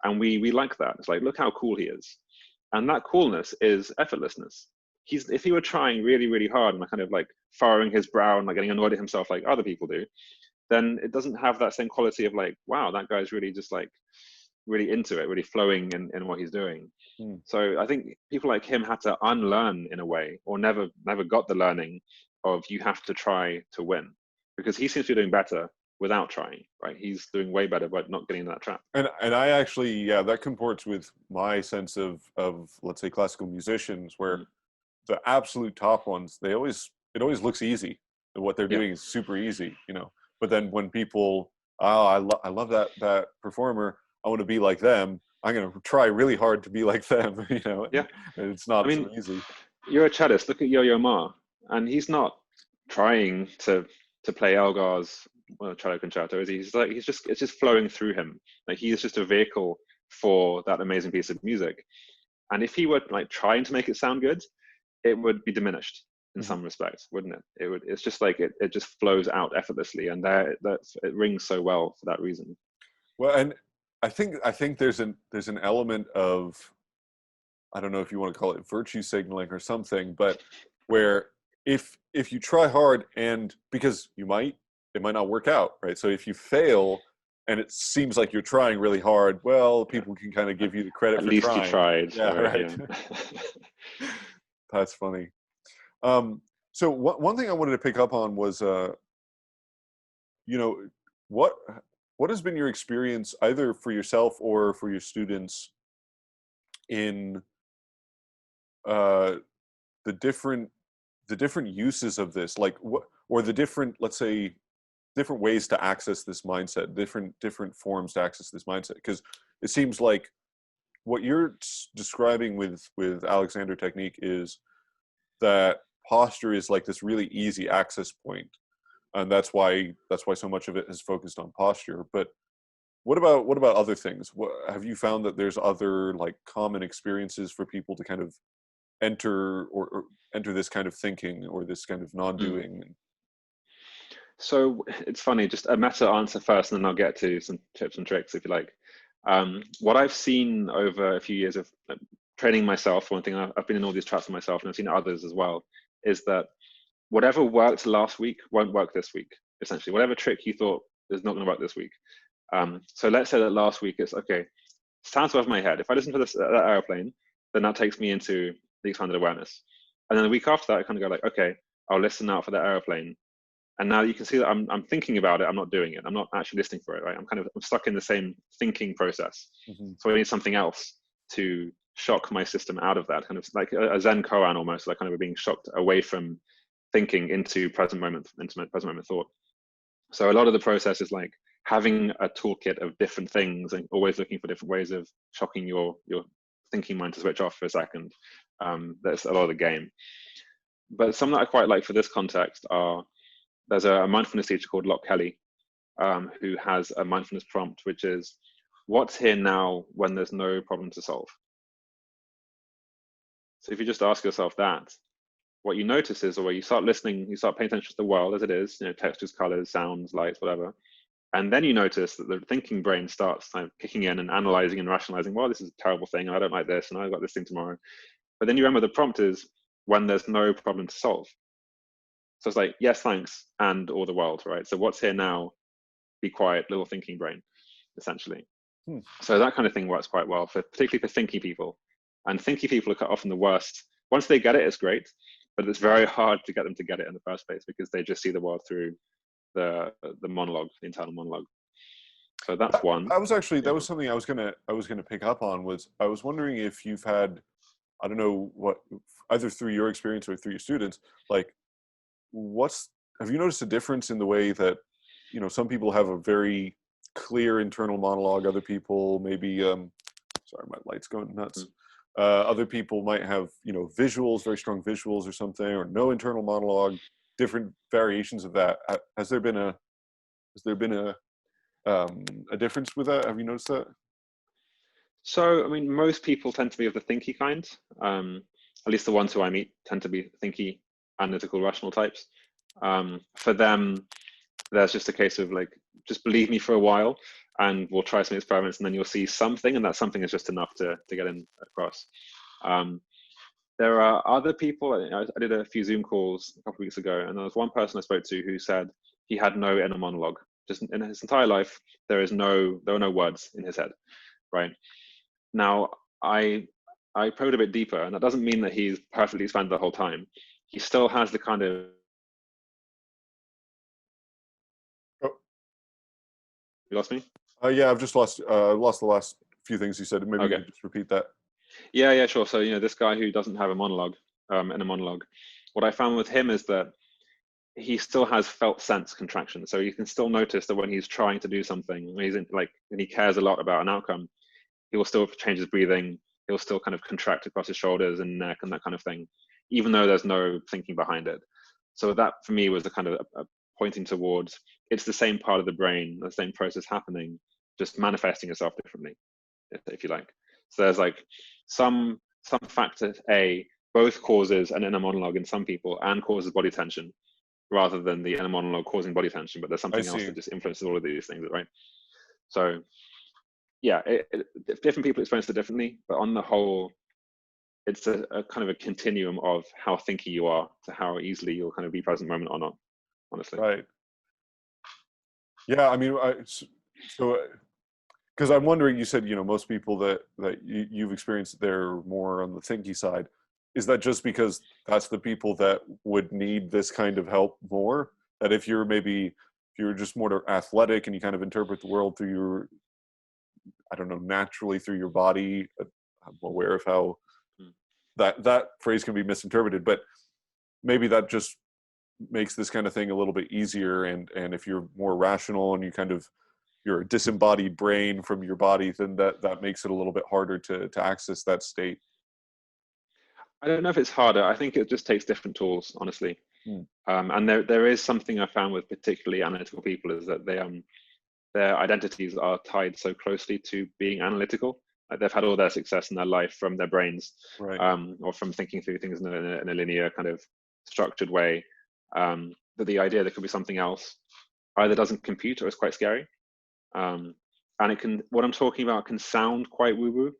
S1: And we like that. It's like, look how cool he is. And that coolness is effortlessness. If he were trying really, really hard and kind of like furrowing his brow and like getting annoyed at himself like other people do, then it doesn't have that same quality of like, wow, that guy's really just like really into it, really flowing in what he's doing. So I think people like him had to unlearn in a way, or never got the learning of you have to try to win, because he seems to be doing better without trying, right? He's doing way better but not getting in that trap.
S2: And I actually, yeah, that comports with my sense of let's say classical musicians, where the absolute top ones, it always looks easy. What they're doing is super easy, you know. But then when people, I love that performer, I want to be like them, I'm going to try really hard to be like them, you know.
S1: Yeah.
S2: And it's not so easy.
S1: You're a cellist. Look at Yo-Yo Ma, and he's not trying to play Elgar's cello concerto, is he? It's just flowing through him. Like, he is just a vehicle for that amazing piece of music. And if he were like trying to make it sound good, it would be diminished in some respects, wouldn't it? It's just like it just flows out effortlessly, and it rings so well for that reason.
S2: Well, and I think there's an element of, I don't know if you want to call it virtue signaling or something, but where if you try hard, and because it might not work out, right? So if you fail and it seems like you're trying really hard, well, people can kind of give you the credit for trying.
S1: At least you tried.
S2: Yeah, right. Yeah. That's funny. So one thing I wanted to pick up on was, you know, what has been your experience, either for yourself or for your students, in the different uses of this, like what, or the different, let's say, different ways to access this mindset, different forms to access this mindset? Because it seems like what you're describing with Alexander technique is that posture is like this really easy access point, and that's why so much of it is focused on posture. But what about other things? Have you found that there's other like common experiences for people to kind of enter or enter this kind of thinking or this kind of non-doing?
S1: So it's funny, just a meta answer first, and then I'll get to some tips and tricks if you like. What I've seen over a few years of training myself, one thing, I've been in all these traps for myself, and I've seen others as well, is that whatever worked last week won't work this week, essentially. Whatever trick you thought is not going to work this week. So let's say that last week it's, okay, sounds above my head. If I listen to that airplane, then that takes me into the expanded awareness. And then the week after that, I kind of go like, okay, I'll listen out for that airplane. And now you can see that I'm thinking about it. I'm not doing it. I'm not actually listening for it, right? I'm stuck in the same thinking process. So I need something else to shock my system out of that, kind of like a Zen koan almost, like kind of being shocked away from thinking into present moment thought. So a lot of the process is like having a toolkit of different things and always looking for different ways of shocking your thinking mind to switch off for a second. That's a lot of the game. But some that I quite like for this context are, there's a mindfulness teacher called Locke Kelly, who has a mindfulness prompt, which is, what's here now when there's no problem to solve? So if you just ask yourself that, what you notice is, or where you start listening, you start paying attention to the world as it is, you know, textures, colors, sounds, lights, whatever. And then you notice that the thinking brain starts kind of kicking in and analyzing and rationalizing, well, this is a terrible thing, and I don't like this, and I've got this thing tomorrow. But then you remember the prompt is when there's no problem to solve. So it's like, yes, thanks, and all the world, right? So what's here now? Be quiet, little thinking brain, essentially. So that kind of thing works quite well, particularly for thinky people. And thinky people are often the worst. Once they get it, it's great, but it's very hard to get them to get it in the first place because they just see the world through the monologue, the internal monologue. So that's one.
S2: That was something I was gonna pick up on. Was I was wondering if you've had, I don't know what, either through your experience or through your students, like, have you noticed a difference in the way that, you know, some people have a very clear internal monologue, other people maybe, sorry, my light's going nuts. Other people might have, you know, visuals, very strong visuals or something, or no internal monologue, different variations of that. Has there been a difference with that? Have you noticed that?
S1: So, I mean, most people tend to be of the thinky kind. At least the ones who I meet tend to be thinky, analytical, rational types. For them, there's just a case of like, just believe me for a while, and we'll try some experiments, and then you'll see something, and that something is just enough to get in across. There are other people. I did a few Zoom calls a couple of weeks ago, and there was one person I spoke to who said he had no inner monologue. Just in his entire life, there are no words in his head. right? Now, I probed a bit deeper, and that doesn't mean that he's perfectly expanded the whole time. He still has the kind of...
S2: Oh.
S1: You lost me?
S2: Yeah, I've just lost the last few things you said. Maybe
S1: Okay.
S2: you could just repeat that.
S1: Yeah, sure. So, this guy who doesn't have a monologue, in a monologue, what I found with him is that he still has felt sense contraction. So you can still notice that when he's trying to do something, when he's when he cares a lot about an outcome, he will still change his breathing. He'll still kind of contract across his shoulders and neck and that kind of thing, even though there's no thinking behind it. So that for me was the kind of pointing towards, it's the same part of the brain, the same process happening, just manifesting itself differently, if you like. So there's like some factor A both causes an inner monologue in some people and causes body tension, rather than the inner monologue causing body tension, but there's something else that just influences all of these things, right? So yeah, different people experience it differently, but on the whole, it's a kind of a continuum of how thinky you are to how easily you'll kind of be present moment or not, honestly.
S2: Right. Yeah, I mean, so because I'm wondering, you said, most people that you've experienced, they're more on the thinky side. Is that just because that's the people that would need this kind of help more? That if you're just more athletic and you kind of interpret the world through your, I don't know, naturally through your body, I'm aware of how that phrase can be misinterpreted, but maybe that just makes this kind of thing a little bit easier. And if you're more rational and you're a disembodied brain from your body, then that makes it a little bit harder to access that state.
S1: I don't know if it's harder. I think it just takes different tools, honestly. And there is something I found with particularly analytical people, is that their identities are tied so closely to being analytical. Like they've had all their success in their life from their brains,
S2: right.
S1: Or from thinking through things in a linear kind of structured way. That the idea there could be something else either doesn't compute or is quite scary. And what I'm talking about can sound quite woo-woo,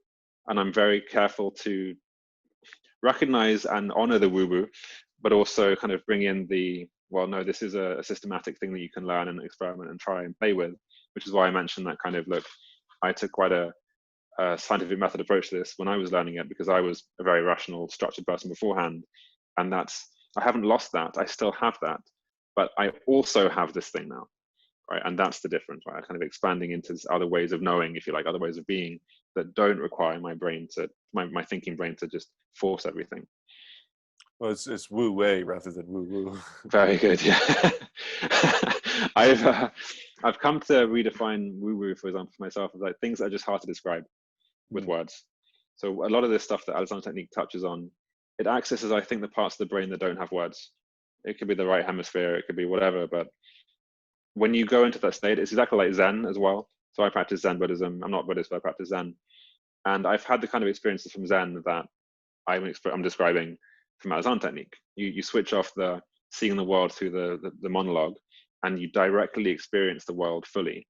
S1: and I'm very careful to recognize and honor the woo-woo, but also kind of bring in well, no, this is a systematic thing that you can learn and experiment and try and play with, which is why I mentioned that kind of, look, I took quite a scientific method approach to this when I was learning it, because I was a very rational, structured person beforehand. And I haven't lost that. I still have that, but I also have this thing now, right? And that's the difference, right? Kind of expanding into other ways of knowing, if you like, other ways of being that don't require my brain my thinking brain to just force everything.
S2: Well, it's woo way rather than woo woo.
S1: Very good. Yeah. I've come to redefine woo woo, for example, for myself, as like things that are just hard to describe with words. So a lot of this stuff that Alexander technique touches on, it accesses, I think, the parts of the brain that don't have words. It could be the right hemisphere, it could be whatever, but when you go into that state, it's exactly like Zen as well. So I practice Zen Buddhism. I'm not Buddhist, but I practice Zen. And I've had the kind of experiences from Zen that I'm describing from Alexander technique. You switch off the seeing the world through the monologue, and you directly experience the world fully.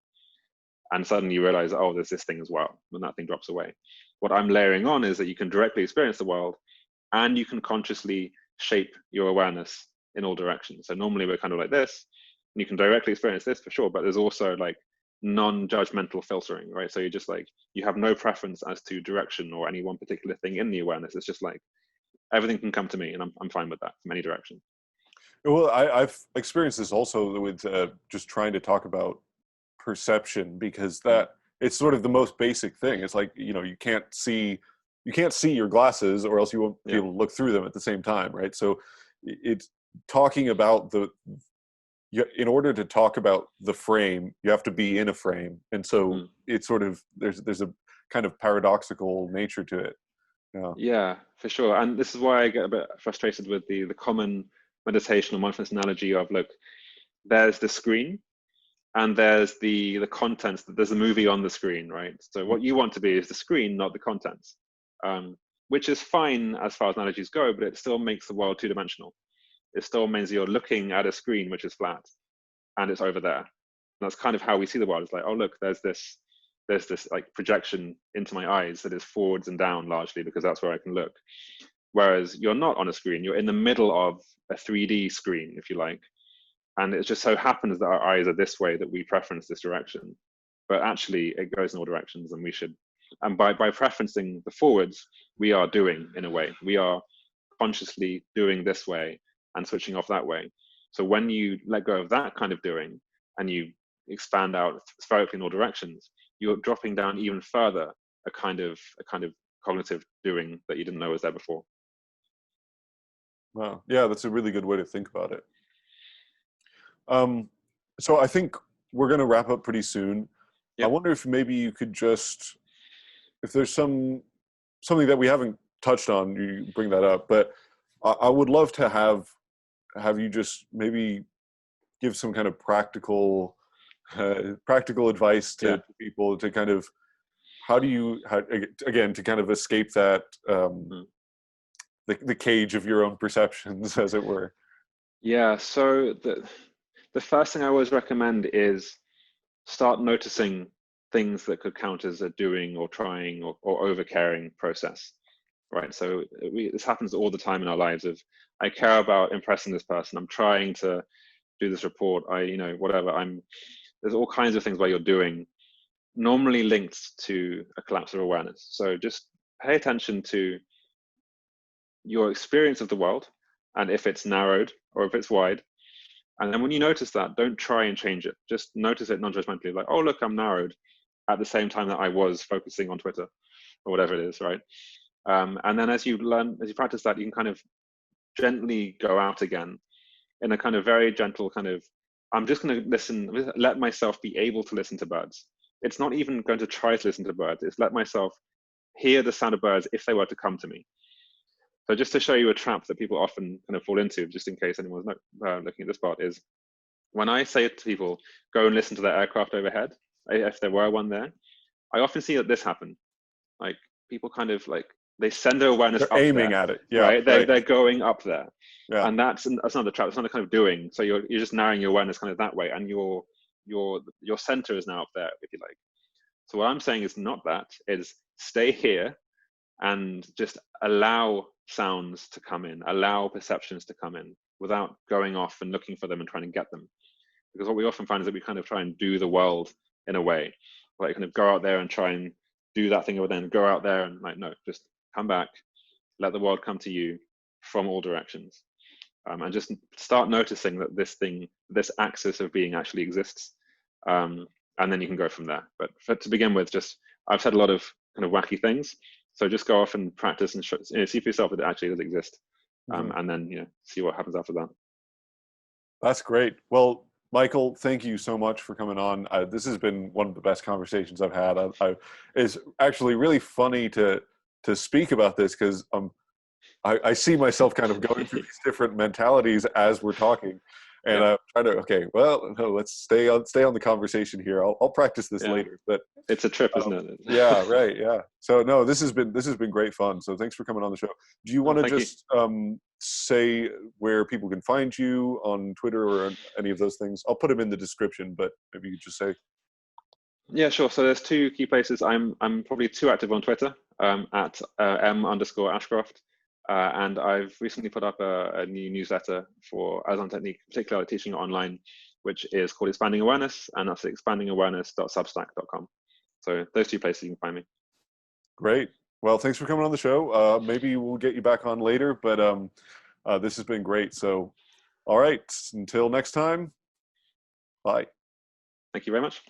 S1: And suddenly you realize, oh, there's this thing as well, when that thing drops away. What I'm layering on is that you can directly experience the world, and you can consciously shape your awareness in all directions. So normally we're kind of like this, and you can directly experience this for sure, but there's also like non-judgmental filtering, right? So you're just like, you have no preference as to direction or any one particular thing in the awareness. It's just like, everything can come to me, and I'm fine with that from any direction.
S2: Well, I've experienced this also with just trying to talk about perception, because it's sort of the most basic thing. It's like, you can't see your glasses, or else you won't be able to look through them at the same time, right? So it's talking about in order to talk about the frame, you have to be in a frame, and so it's sort of there's a kind of paradoxical nature to it.
S1: Yeah, for sure. And this is why I get a bit frustrated with the common meditation or mindfulness analogy of, look, there's the screen and there's the contents. There's a movie on the screen, right? So what you want to be is the screen, not the contents, which is fine as far as analogies go, but it still makes the world two-dimensional. It still means you're looking at a screen which is flat and it's over there. And that's kind of how we see the world. It's like, oh, look, there's this like projection into my eyes that is forwards and down largely, because that's where I can look. Whereas you're not on a screen, you're in the middle of a 3D screen, if you like. And it just so happens that our eyes are this way, that we preference this direction. But actually it goes in all directions, and we should And by preferencing the forwards, we are doing in a way. We are consciously doing this way and switching off that way. So when you let go of that kind of doing and you expand out spherically in all directions, you're dropping down even further a kind of cognitive doing that you didn't know was there before.
S2: Wow. Yeah, that's a really good way to think about it. So I think we're going to wrap up pretty soon. Yep. I wonder if maybe you could just, if there's something that we haven't touched on, you bring that up. But I would love to have you just maybe give some kind of practical advice to people to kind of, again, to kind of escape that, the cage of your own perceptions, as it were.
S1: Yeah, so the first thing I always recommend is start noticing things that could count as a doing or trying or over-caring process, right? So this happens all the time in our lives of, I care about impressing this person, I'm trying to do this report, there's all kinds of things where you're doing, normally linked to a collapse of awareness. So just pay attention to your experience of the world, and if it's narrowed or if it's wide. And then when you notice that, don't try and change it. Just notice it non-judgmentally, like, oh, look, I'm narrowed, at the same time that I was focusing on Twitter or whatever it is, right? And then as you practice that, you can kind of gently go out again in a kind of very gentle kind of, I'm just going to listen, let myself be able to listen to birds. It's not even going to try to listen to birds. It's let myself hear the sound of birds if they were to come to me. So just to show you a trap that people often kind of fall into, just in case anyone's looking at this part, is when I say to people, go and listen to that aircraft overhead, if there were one there, I often see that this happen. Like people kind of like, they send their awareness
S2: they're
S1: up
S2: aiming
S1: there,
S2: at it. Yeah,
S1: right? They're going up there.
S2: Yeah.
S1: And that's not the trap. It's not a kind of doing. So you're just narrowing your awareness kind of that way, and your center is now up there, if you like. So what I'm saying is not that. Is stay here and just allow sounds to come in, allow perceptions to come in without going off and looking for them and trying to get them. Because what we often find is that we kind of try and do the world in a way, like kind of go out there and try and do that thing over there, and go out there and like, no, just come back, let the world come to you from all directions. And just start noticing that this axis of being actually exists. And then you can go from there. But to begin with, I've said a lot of kind of wacky things. So just go off and practice and see for yourself that it actually does exist. And then, see what happens after that.
S2: That's great. Well, Michael, thank you so much for coming on. This has been one of the best conversations I've had. It's actually really funny to speak about this because I see myself kind of going through these different mentalities as we're talking, and I'm trying to let's stay on the conversation here. I'll practice this later, but
S1: it's a trip, isn't it?
S2: Yeah, right. Yeah. So no, this has been great fun. So thanks for coming on the show. Do you want to just say where people can find you on Twitter or on any of those things? I'll put them in the description, but maybe you just say.
S1: Yeah, sure. So there's two key places. I'm probably too active on Twitter at m_Ashcroft. And I've recently put up a new newsletter for Aslan Technique, particularly teaching it online, which is called Expanding Awareness, and that's expandingawareness.substack.com. So those two places you can find me.
S2: Great. Well, thanks for coming on the show. Maybe we'll get you back on later, but this has been great. So, all right, until next time, bye.
S1: Thank you very much.